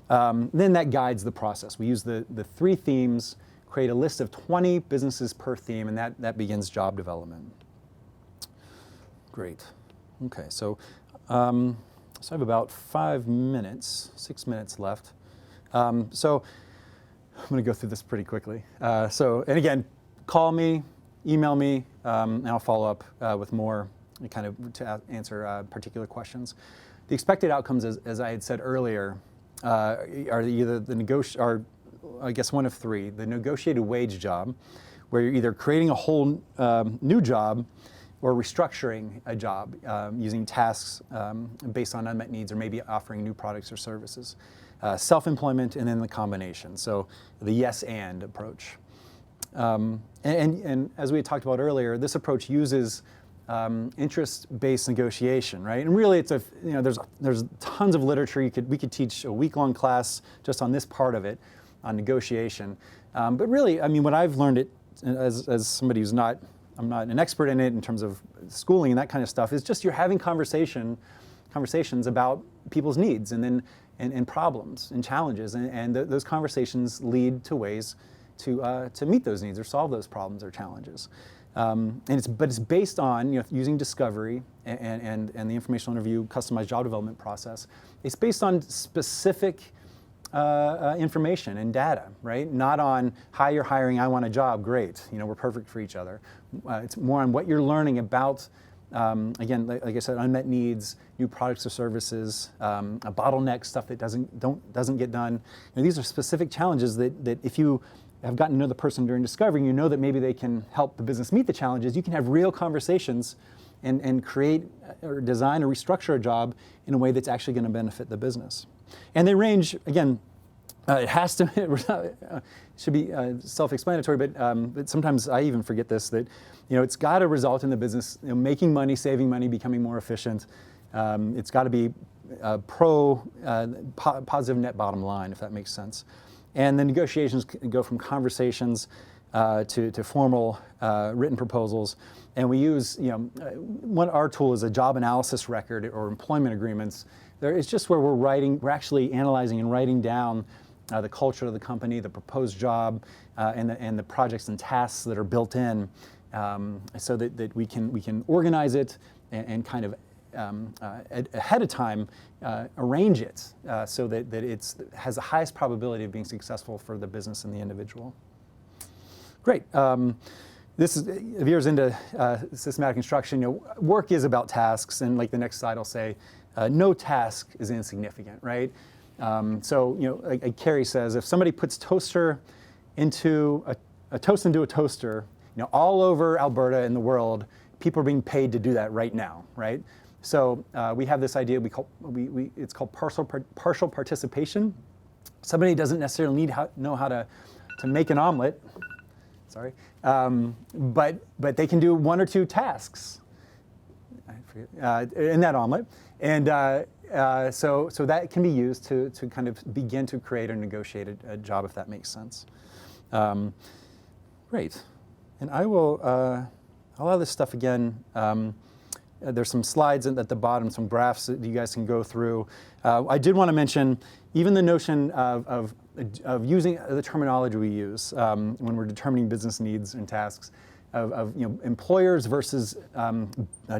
Then that guides the process. We use the 3 themes, create a list of 20 businesses per theme, and that begins job development. Great. Okay, so I have about 6 minutes left. So I'm going to go through this pretty quickly. And again, call me, email me, and I'll follow up with more kind of to answer particular questions. The expected outcomes, as I had said earlier, are either I guess one of 3, the negotiated wage job, where you're either creating a whole new job or restructuring a job using tasks based on unmet needs, or maybe offering new products or services. Self-employment, and then the combination, so the yes and approach. And as we had talked about earlier, this approach uses interest-based negotiation, right? And really, it's there's tons of literature. We could teach a week-long class just on this part of it, on negotiation. But really, I mean, what I've learned as somebody who's not, I'm not an expert in it in terms of schooling and that kind of stuff, is just you're having conversations about people's needs and problems and challenges, and those conversations lead to ways to meet those needs or solve those problems or challenges. But it's based on using discovery and the informational interview customized job development process. It's based on specific information and data, right? Not on, hi, you're hiring, I want a job, great, we're perfect for each other. It's more on what you're learning about, again, like I said, unmet needs, new products or services, a bottleneck, stuff that doesn't get done. These are specific challenges that if you have gotten to know the person during discovery, you know that maybe they can help the business meet the challenges, you can have real conversations and create or design or restructure a job in a way that's actually going to benefit the business. And they range, again, it has to, it should be self-explanatory, but sometimes I even forget this, that it's got to result in the business making money, saving money, becoming more efficient. It's got to be positive net bottom line, if that makes sense. And the negotiations go from conversations to formal written proposals. And we use, our tool is a job analysis record or employment agreements. It's just where we're actually analyzing and writing down the culture of the company, the proposed job, and the projects and tasks that are built in, so that we can organize it and kind of ahead of time arrange it so that it has the highest probability of being successful for the business and the individual. Great. This is veers into systematic construction. Work is about tasks, and like the next slide will say, no task is insignificant, right? Like Carrie says, if somebody puts a toast into a toaster, all over Alberta and the world, people are being paid to do that right now, right? So we have this idea it's called partial participation. Somebody doesn't necessarily know how to make an omelet, sorry, but they can do one or two tasks in that omelet, and so that can be used to kind of begin to create or negotiate a job, if that makes sense. Great, and I'll have this stuff again. There's some slides at the bottom, some graphs that you guys can go through. I did want to mention even the notion of using the terminology we use when we're determining business needs and tasks of employers versus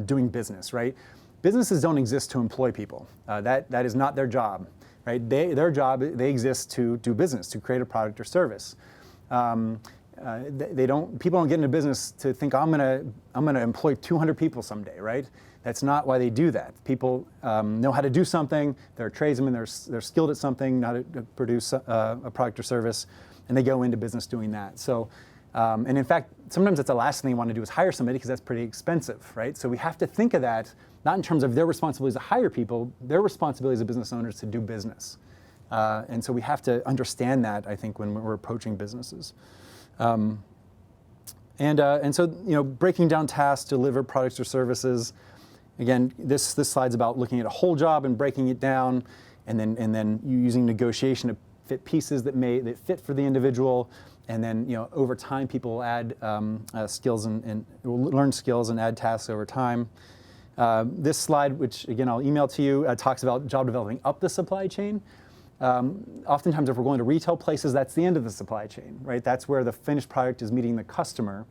doing business, right? Businesses don't exist to employ people. That is not their job, right? Their job, they exist to do business, to create a product or service. People don't get into business to think, I'm gonna employ 200 people someday, right? That's not why they do that. People know how to do something, they're tradesmen, they're skilled at something, know how to produce a product or service, and they go into business doing that. So, and in fact, sometimes that's the last thing they want to do is hire somebody because that's pretty expensive, right? So we have to think of that, not in terms of their responsibilities to hire people, their responsibility as a business owner is to do business. And so we have to understand that, I think, when we're approaching businesses. And so, breaking down tasks to deliver products or services. Again, this slide's about looking at a whole job and breaking it down, and then using negotiation to fit pieces that fit for the individual. And then, over time, people will add skills and will learn skills and add tasks over time. This slide, which again I'll email to you, talks about job developing up the supply chain. Oftentimes, if we're going to retail places, that's the end of the supply chain, right? That's where the finished product is meeting the customer.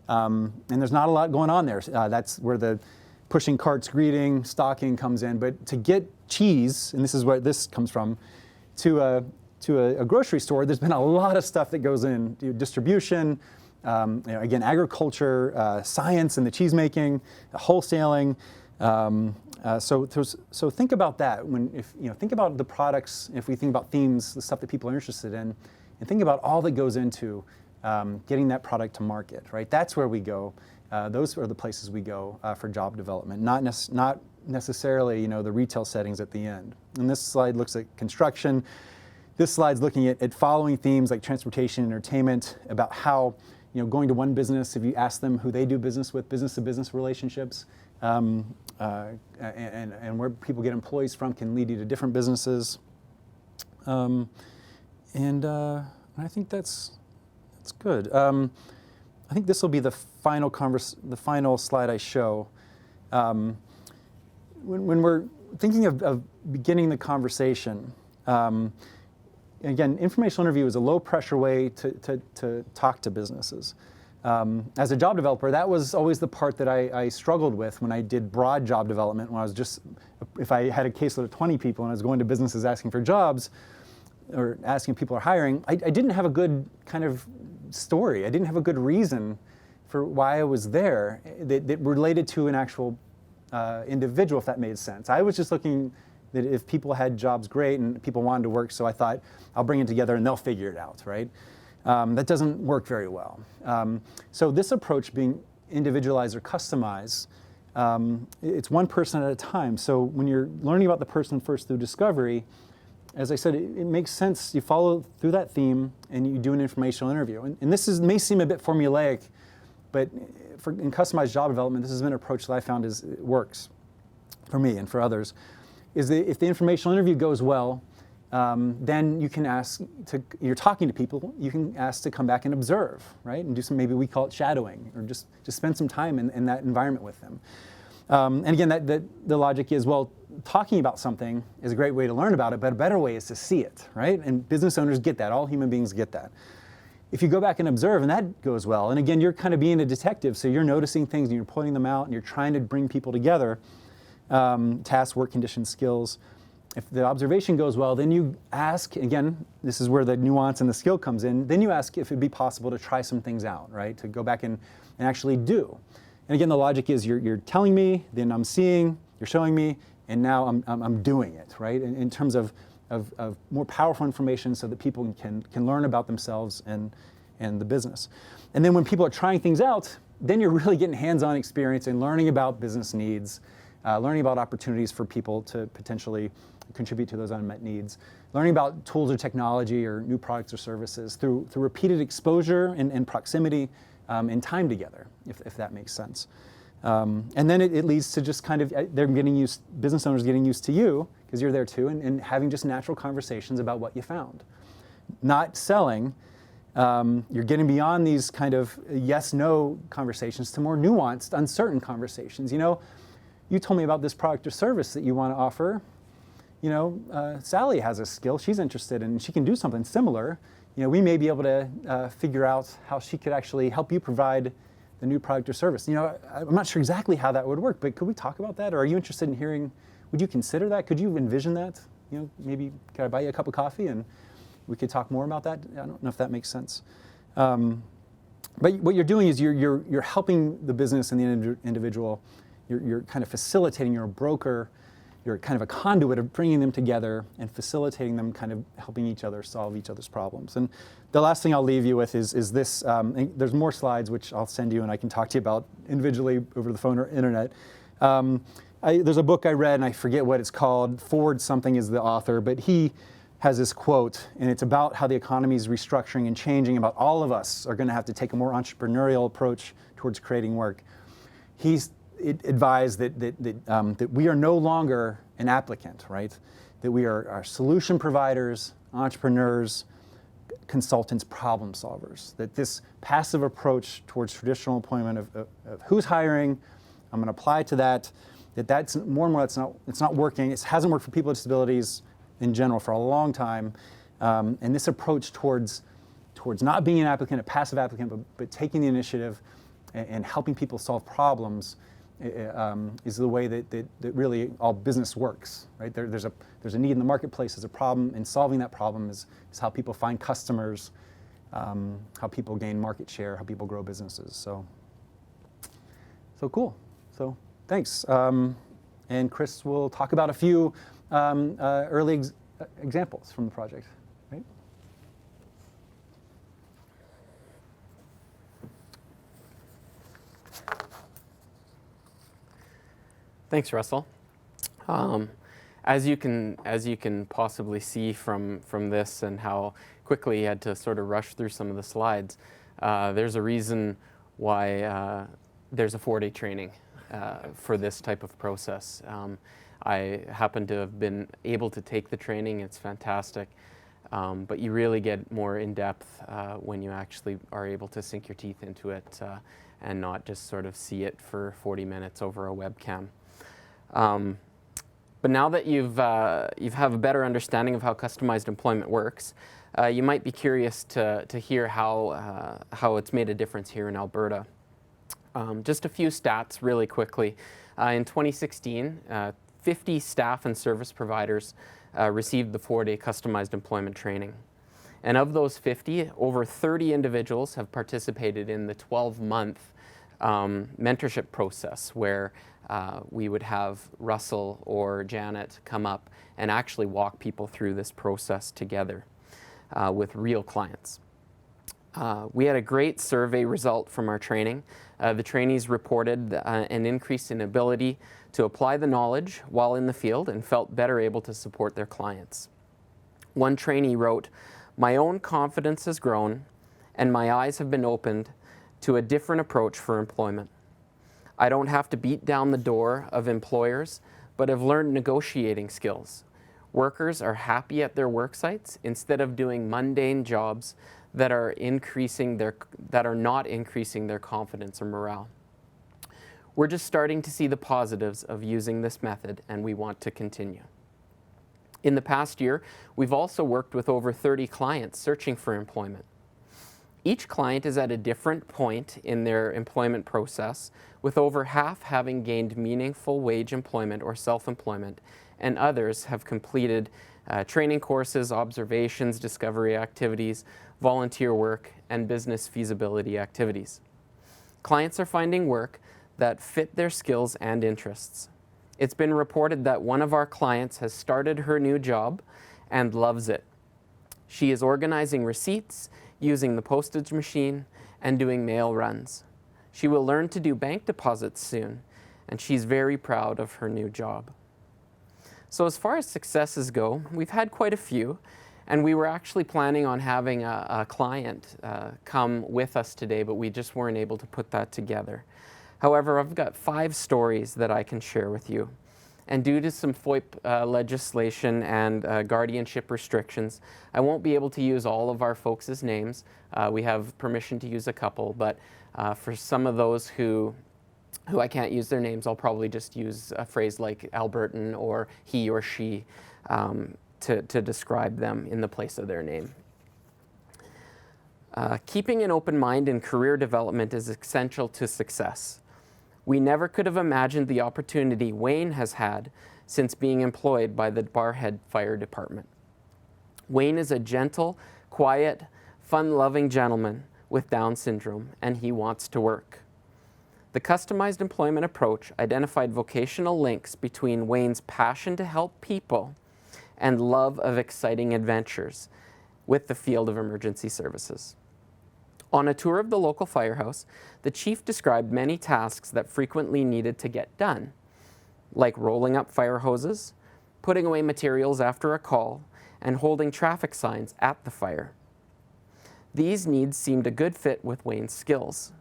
And there's not a lot going on there. That's where the pushing carts, greeting, stocking comes in. But to get cheese, and this is where this comes from, to a grocery store, there's been a lot of stuff that goes in, distribution, again, agriculture, science and the cheese making, wholesaling. So think about that think about the products. If we think about themes, the stuff that people are interested in, and think about all that goes into getting that product to market. Right, that's where we go. Those are the places we go for job development. Not necessarily the retail settings at the end. And this slide looks at construction. This slide's looking at following themes like transportation, entertainment, about how going to one business, if you ask them who they do business with, business-to-business relationships. And where people get employees from can lead you to different businesses, and I think that's good. I think this will be the final slide I show. When we're thinking of beginning the conversation, again, informational interview is a low-pressure way to talk to businesses. As a job developer, that was always the part that I struggled with when I did broad job development, when I was just, if I had a caseload of 20 people and I was going to businesses asking for jobs, or asking if people are hiring, I didn't have a good kind of story. I didn't have a good reason for why I was there that related to an actual individual, if that made sense. I was just looking that if people had jobs, great, and people wanted to work, so I thought, I'll bring it together and they'll figure it out, right? That doesn't work very well. So this approach, being individualized or customized, it's one person at a time. So when you're learning about the person first through discovery, as I said, it makes sense. You follow through that theme and you do an informational interview. And this may seem a bit formulaic, but in customized job development, this has been an approach that I found it works for me and for others, is that if the informational interview goes well, then you can ask, you're talking to people, you can ask to come back and observe, right? And do some, maybe we call it shadowing, or just spend some time in that environment with them. And again, the logic is, well, talking about something is a great way to learn about it, but a better way is to see it, right? And business owners get that. All human beings get that. If you go back and observe and that goes well, and again, you're kind of being a detective, so you're noticing things and you're pointing them out and you're trying to bring people together, tasks, work conditions, skills. If the observation goes well, then you ask, again, this is where the nuance and the skill comes in, then you ask if it'd be possible to try some things out, right? To go back and actually do. And again, the logic is you're telling me, then I'm seeing, you're showing me, and now I'm doing it, right? In terms of more powerful information so that people can learn about themselves and the business. And then when people are trying things out, then you're really getting hands-on experience and learning about business needs, learning about opportunities for people to potentially contribute to those unmet needs, learning about tools or technology or new products or services through repeated exposure and proximity and time together, if that makes sense. And then it leads to just kind of, business owners getting used to you, because you're there too, and having just natural conversations about what you found. Not selling, you're getting beyond these kind of yes-no conversations to more nuanced, uncertain conversations. You know, you told me about this product or service that you want to offer. You know, Sally has a skill she's interested in, and she can do something similar. You know, we may be able to figure out how she could actually help you provide the new product or service. You know, I'm not sure exactly how that would work, but could we talk about that? Or are you interested in hearing, would you consider that? Could you envision that? You know, maybe could I buy you a cup of coffee and we could talk more about that? I don't know if that makes sense. But what you're doing is you're helping the business and the individual. You're kind of facilitating, you're a broker, you're kind of a conduit of bringing them together and facilitating them, kind of helping each other solve each other's problems. And the last thing I'll leave you with is this. There's more slides which I'll send you and I can talk to you about individually over the phone or internet. There's a book I read and I forget what it's called. Ford something is the author, but he has this quote, and it's about how the economy is restructuring and changing, about all of us are going to have to take a more entrepreneurial approach towards creating work. He's advised that we are no longer an applicant, right? That we are solution providers, entrepreneurs, consultants, problem solvers. That this passive approach towards traditional employment of who's hiring, I'm going to apply to that. That's more and more it's not working. It hasn't worked for people with disabilities in general for a long time. And this approach towards not being an applicant, a passive applicant, but taking the initiative and helping people solve problems is the way that really all business works, right? There's a need in the marketplace, there's a problem, and solving that problem is how people find customers, how people gain market share, how people grow businesses. So cool. So thanks. And Chris will talk about a few early examples from the project. Right?
Thanks, Russell. As you can possibly see from this and how quickly you had to sort of rush through some of the slides, there's a reason why there's a 4-day training for this type of process. I happen to have been able to take the training. It's fantastic. But you really get more in-depth when you actually are able to sink your teeth into it and not just sort of see it for 40 minutes over a webcam. But now that you have a better understanding of how customized employment works, you might be curious to hear how it's made a difference here in Alberta. Just a few stats really quickly. In 2016, 50 staff and service providers received the 4-day customized employment training. And of those 50, over 30 individuals have participated in the 12-month mentorship process where we would have Russell or Janet come up and actually walk people through this process together with real clients. We had a great survey result from our training. The trainees reported an increase in ability to apply the knowledge while in the field and felt better able to support their clients. One trainee wrote, "My own confidence has grown and my eyes have been opened to a different approach for employment. I don't have to beat down the door of employers, but have learned negotiating skills. Workers are happy at their work sites instead of doing mundane jobs that are not increasing their confidence or morale. We're just starting to see the positives of using this method, and we want to continue." In the past year, we've also worked with over 30 clients searching for employment. Each client is at a different point in their employment process, with over half having gained meaningful wage employment or self-employment, and others have completed training courses, observations, discovery activities, volunteer work, and business feasibility activities. Clients are finding work that fit their skills and interests. It's been reported that one of our clients has started her new job and loves it. She is organizing receipts, using the postage machine, and doing mail runs. She will learn to do bank deposits soon, and she's very proud of her new job. So as far as successes go, we've had quite a few, and we were actually planning on having a client come with us today, but we just weren't able to put that together. However, I've got 5 stories that I can share with you. And due to some FOIP legislation and guardianship restrictions, I won't be able to use all of our folks' names. We have permission to use a couple, but for some of those who I can't use their names, I'll probably just use a phrase like Albertan or he or she to describe them in the place of their name. Keeping an open mind in career development is essential to success. We never could have imagined the opportunity Wayne has had since being employed by the Barrhead Fire Department. Wayne is a gentle, quiet, fun-loving gentleman with Down syndrome, and he wants to work. The customized employment approach identified vocational links between Wayne's passion to help people and love of exciting adventures with the field of emergency services. On a tour of the local firehouse, the chief described many tasks that frequently needed to get done, like rolling up fire hoses, putting away materials after a call, and holding traffic signs at the fire. These needs seemed a good fit with Wayne's skills.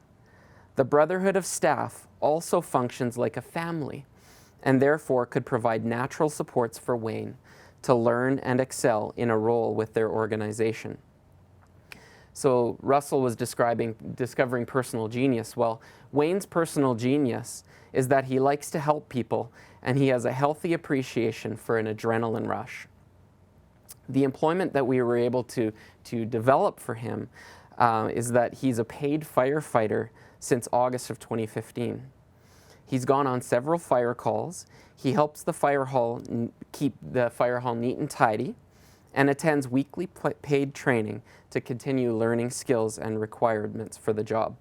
The brotherhood of staff also functions like a family, and therefore could provide natural supports for Wayne to learn and excel in a role with their organization. So Russell was discovering personal genius. Well, Wayne's personal genius is that he likes to help people, and he has a healthy appreciation for an adrenaline rush. The employment that we were able to develop for him is that he's a paid firefighter since August of 2015. He's gone on several fire calls. He helps the fire hall keep the fire hall neat and tidy, and attends weekly paid training to continue learning skills and requirements for the job.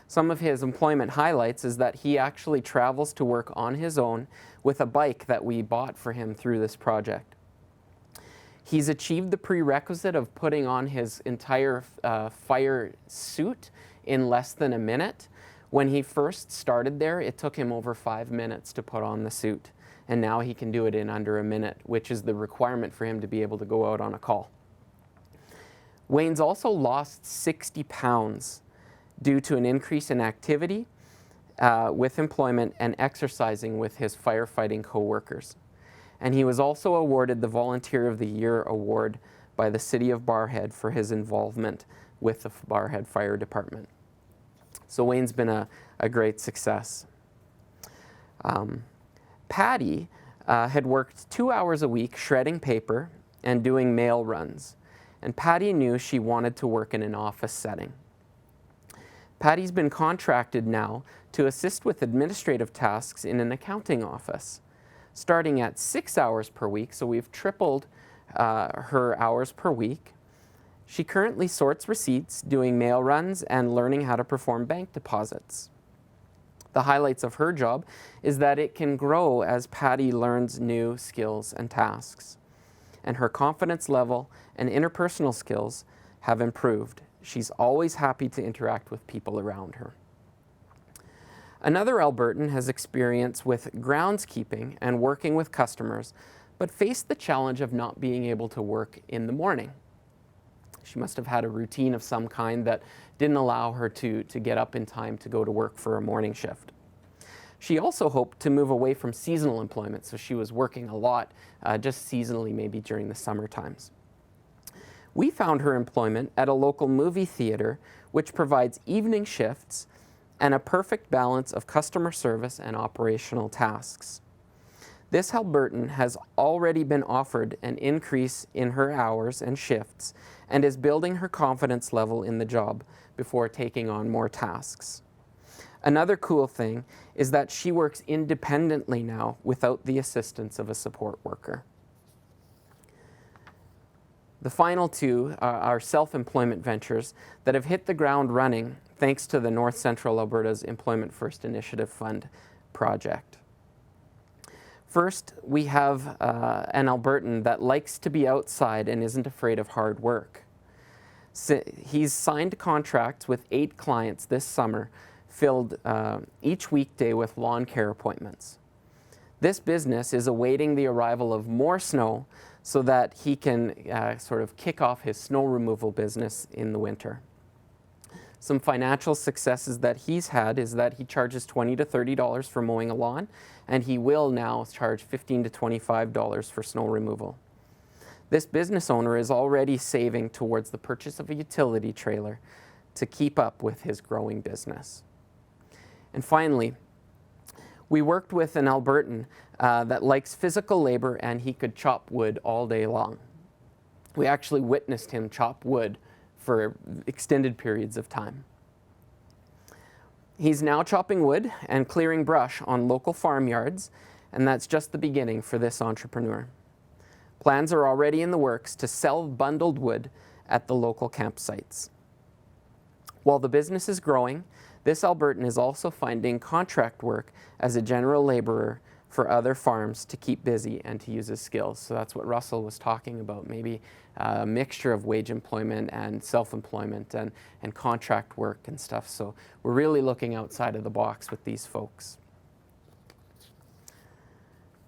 Some of his employment highlights is that he actually travels to work on his own with a bike that we bought for him through this project. He's achieved the prerequisite of putting on his entire fire suit in less than a minute. When he first started there, it took him over 5 minutes to put on the suit. And now he can do it in under a minute, which is the requirement for him to be able to go out on a call. Wayne's also lost 60 pounds due to an increase in activity with employment and exercising with his firefighting co-workers. And he was also awarded the Volunteer of the Year award by the City of Barrhead for his involvement with the Barrhead Fire Department. So Wayne's been a great success. Patty had worked 2 hours a week shredding paper and doing mail runs, and Patty knew she wanted to work in an office setting. Patty's been contracted now to assist with administrative tasks in an accounting office, starting at 6 hours per week, so we've tripled her hours per week. She currently sorts receipts, doing mail runs, and learning how to perform bank deposits. The highlights of her job is that it can grow as Patty learns new skills and tasks, and her confidence level and interpersonal skills have improved. She's always happy to interact with people around her. Another Albertan has experience with groundskeeping and working with customers, but faced the challenge of not being able to work in the morning. She must have had a routine of some kind that didn't allow her to get up in time to go to work for a morning shift. She also hoped to move away from seasonal employment, so she was working a lot, just seasonally, maybe during the summer times. We found her employment at a local movie theater, which provides evening shifts and a perfect balance of customer service and operational tasks. This Albertan has already been offered an increase in her hours and shifts and is building her confidence level in the job before taking on more tasks. Another cool thing is that she works independently now without the assistance of a support worker. The final two are self-employment ventures that have hit the ground running thanks to the North Central Alberta's Employment First Initiative Fund project. First, we have an Albertan that likes to be outside and isn't afraid of hard work. He's signed contracts with 8 clients this summer, filled each weekday with lawn care appointments. This business is awaiting the arrival of more snow so that he can sort of kick off his snow removal business in the winter. Some financial successes that he's had is that he charges $20 to $30 for mowing a lawn, and he will now charge $15 to $25 for snow removal. This business owner is already saving towards the purchase of a utility trailer to keep up with his growing business. And finally, we worked with an Albertan that likes physical labor, and he could chop wood all day long. We actually witnessed him chop wood for extended periods of time. He's now chopping wood and clearing brush on local farmyards, and that's just the beginning for this entrepreneur. Plans are already in the works to sell bundled wood at the local campsites. While the business is growing, this Albertan is also finding contract work as a general laborer for other farms to keep busy and to use his skills. So that's what Russell was talking about, maybe a mixture of wage employment and self-employment and contract work and stuff. So we're really looking outside of the box with these folks.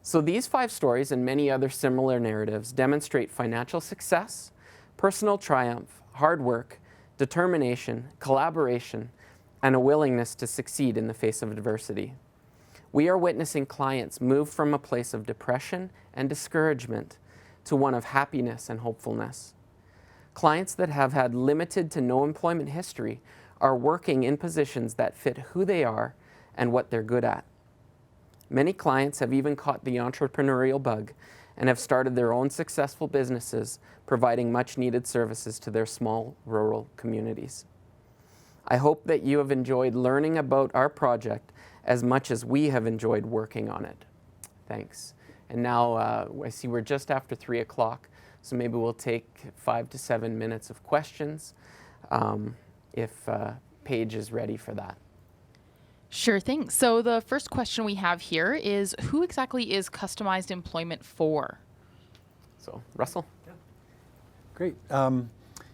So these 5 stories and many other similar narratives demonstrate financial success, personal triumph, hard work, determination, collaboration, and a willingness to succeed in the face of adversity. We are witnessing clients move from a place of depression and discouragement to one of happiness and hopefulness. Clients that have had limited to no employment history are working in positions that fit who they are and what they're good at. Many clients have even caught the entrepreneurial bug and have started their own successful businesses, providing much needed services to their small rural communities. I hope that you have enjoyed learning about our project as much as we have enjoyed working on it. Thanks. And now I see we're just after 3 o'clock, so maybe we'll take 5 to 7 minutes of questions if Paige is ready for that.
Sure thing. So the first question we have here is, who exactly is customized employment for?
So, Russell?
Yeah. Great.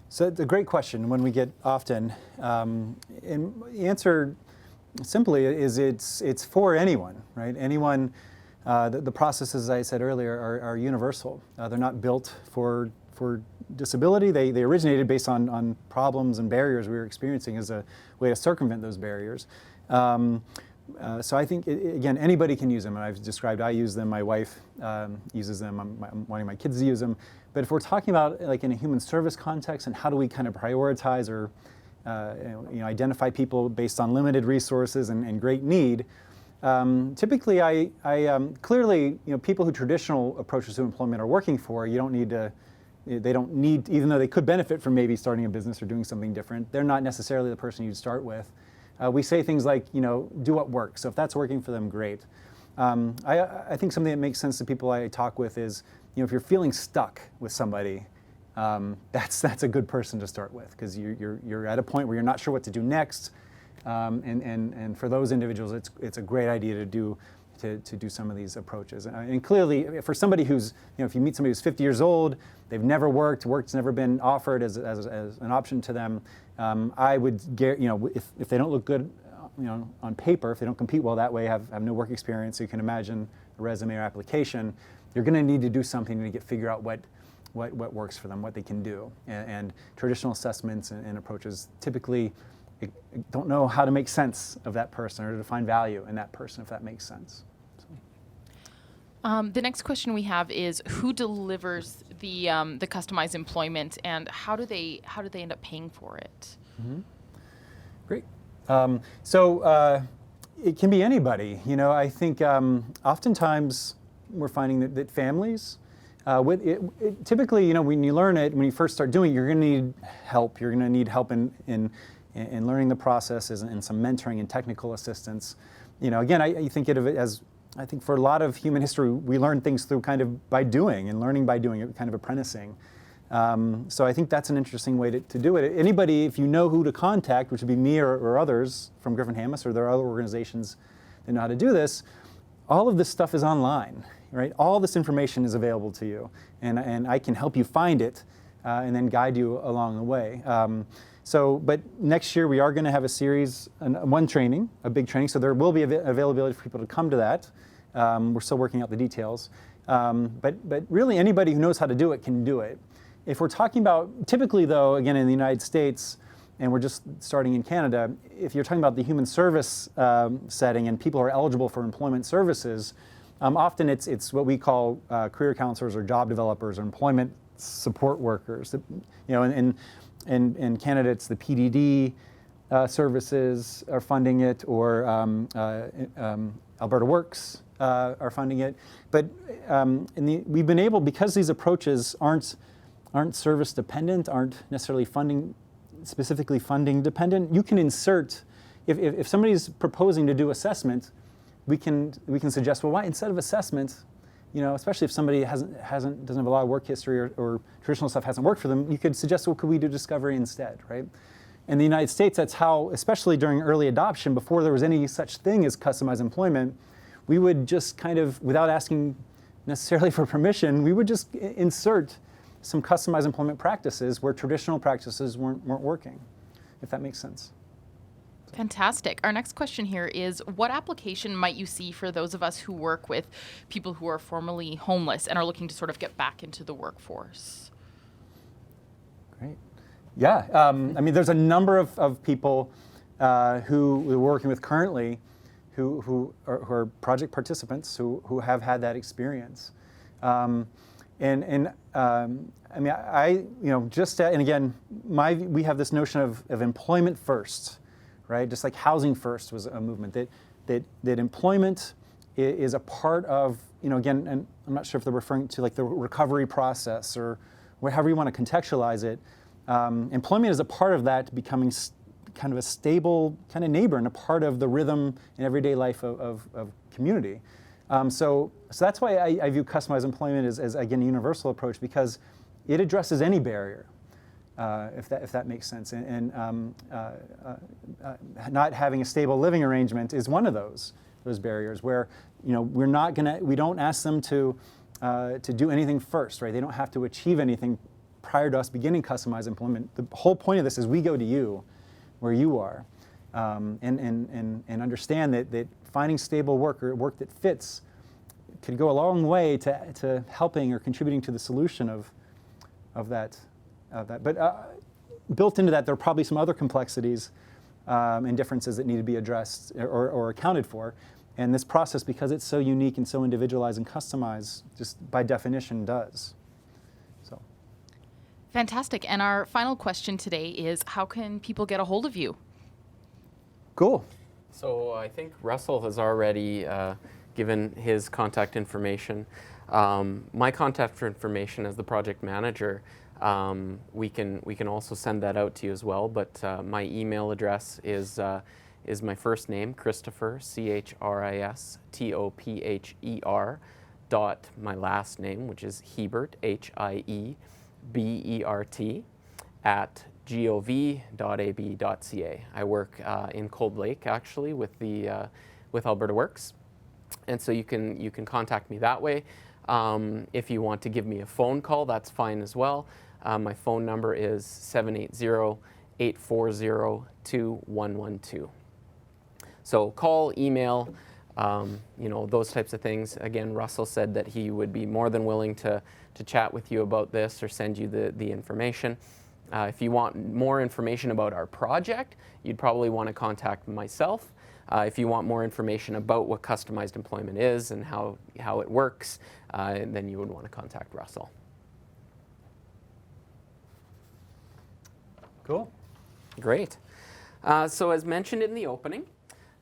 So it's a great question, one we get often. And the answer simply is it's for anyone, right? Anyone. The processes, as I said earlier, are universal. They're not built for disability. They originated based on problems and barriers we were experiencing as a way to circumvent those barriers. So I think, again, anybody can use them. And I've described I use them, my wife uses them, I'm wanting my kids to use them. But if we're talking about like in a human service context and how do we kind of prioritize or identify people based on limited resources and great need, typically clearly people who traditional approaches to employment are working for, they don't need, even though they could benefit from maybe starting a business or doing something different, they're not necessarily the person you'd start with. We say things like, do what works. So if that's working for them, great. I think something that makes sense to people I talk with is, if you're feeling stuck with somebody, that's a good person to start with, because you're at a point where you're not sure what to do next. And for those individuals, it's a great idea to do some of these approaches. And clearly, for somebody who's, if you meet somebody who's 50 years old, they've never work's never been offered as an option to them, I would, if they don't look good, on paper, if they don't compete well that way, have no work experience, so you can imagine a resume or application, you're going to need to do something to figure out what works for them, what they can do. And traditional assessments and approaches typically don't know how to make sense of that person or to find value in that person, if that makes sense.
The next question we have is, who delivers the customized employment, and how do they end up paying for it?
Mm-hmm. Great. So it can be anybody. I think oftentimes we're finding that families, typically, when you learn it, when you first start doing it, you're going to need help. You're going to need help in learning the processes and some mentoring and technical assistance. Again, I think of it as, I think for a lot of human history, we learn things through kind of by doing and learning by doing, kind of apprenticing. So I think that's an interesting way to do it. Anybody, if you know who to contact, which would be me or others from Griffin-Hamas, or there are other organizations that know how to do this, all of this stuff is online, right? All this information is available to you, and I can help you find it and then guide you along the way. But next year we are going to have a series, one training, a big training, so there will be availability for people to come to that. We're still working out the details. But really anybody who knows how to do it can do it. If we're talking about, typically though, again in the United States, and we're just starting in Canada, if you're talking about the human service setting and people who are eligible for employment services, often it's what we call career counselors or job developers or employment support workers. In Canada, it's the PDD services are funding it, or Alberta Works are funding it. But we've been able, because these approaches aren't service dependent, aren't necessarily specifically funding dependent, you can insert, if somebody's proposing to do assessment, we can suggest, well, why instead of assessment, especially if somebody doesn't have a lot of work history or traditional stuff hasn't worked for them, you could suggest, well, could we do discovery instead, right? In the United States, that's how, especially during early adoption, before there was any such thing as customized employment, we would just kind of, without asking necessarily for permission, we would just insert some customized employment practices where traditional practices weren't working, if that makes sense.
Fantastic. Our next question here is, what application might you see for those of us who work with people who are formerly homeless and are looking to sort of get back into the workforce?
Great. Yeah, there's a number of people who we're working with currently who are project participants who have had that experience. We have this notion of employment first, right? Just like housing first was a movement, that employment is a part of, again, and I'm not sure if they're referring to like the recovery process or however you want to contextualize it. Employment is a part of that becoming kind of a stable kind of neighbor and a part of the rhythm and everyday life of community. So that's why I view customized employment as again, a universal approach, because it addresses any barrier, if that makes sense. And not having a stable living arrangement is one of those barriers where, we don't ask them to do anything first, right? They don't have to achieve anything prior to us beginning customized employment. The whole point of this is we go to you where you are, and understand that finding stable work or work that fits could go a long way to helping or contributing to the solution of that. But built into that, there are probably some other complexities and differences that need to be addressed or accounted for. And this process, because it's so unique and so individualized and customized, just by definition does. So.
Fantastic. And our final question today is, how can people get a hold of you?
Cool.
So I think Russell has already given his contact information. My contact information as the project manager, we can also send that out to you as well, but my email address is my first name, Christopher, CHRISTOPHER, dot my last name, which is Hiebert, HIEBERT, at gov.ab.ca. I work in Cold Lake, actually, with Alberta Works, and so you can contact me that way. If you want to give me a phone call, that's fine as well. My phone number is 780-840-2112. So call, email, those types of things. Again, Russell said that he would be more than willing to chat with you about this or send you the information. If you want more information about our project, you'd probably want to contact myself. If you want more information about what customized employment is and how it works, then you would want to contact Russell.
Cool.
Great. So as mentioned in the opening,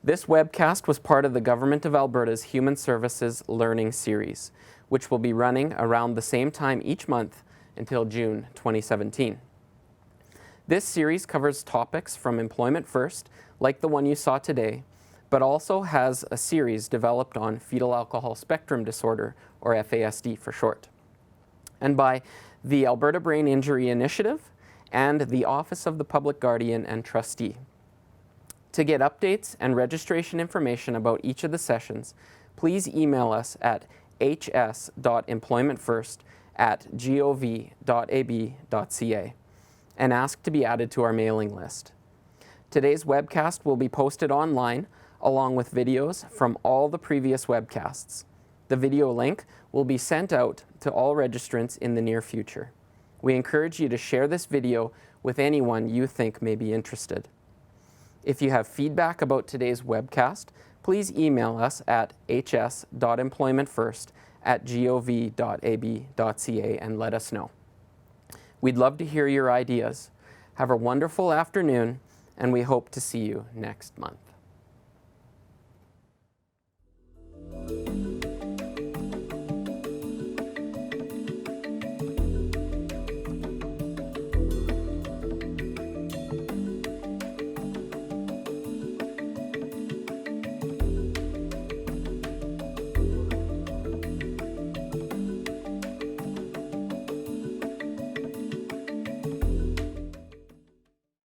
this webcast was part of the Government of Alberta's Human Services Learning Series, which will be running around the same time each month until June 2017. This series covers topics from Employment First, like the one you saw today, but also has a series developed on fetal alcohol spectrum disorder, or FASD for short, and by the Alberta Brain Injury Initiative and the Office of the Public Guardian and Trustee. To get updates and registration information about each of the sessions, please email us at hs.employmentfirst@gov.ab.ca and ask to be added to our mailing list. Today's webcast will be posted online along with videos from all the previous webcasts. The video link will be sent out to all registrants in the near future. We encourage you to share this video with anyone you think may be interested. If you have feedback about today's webcast, please email us at hs.employmentfirst@gov.ab.ca and let us know. We'd love to hear your ideas. Have a wonderful afternoon, and we hope to see you next month.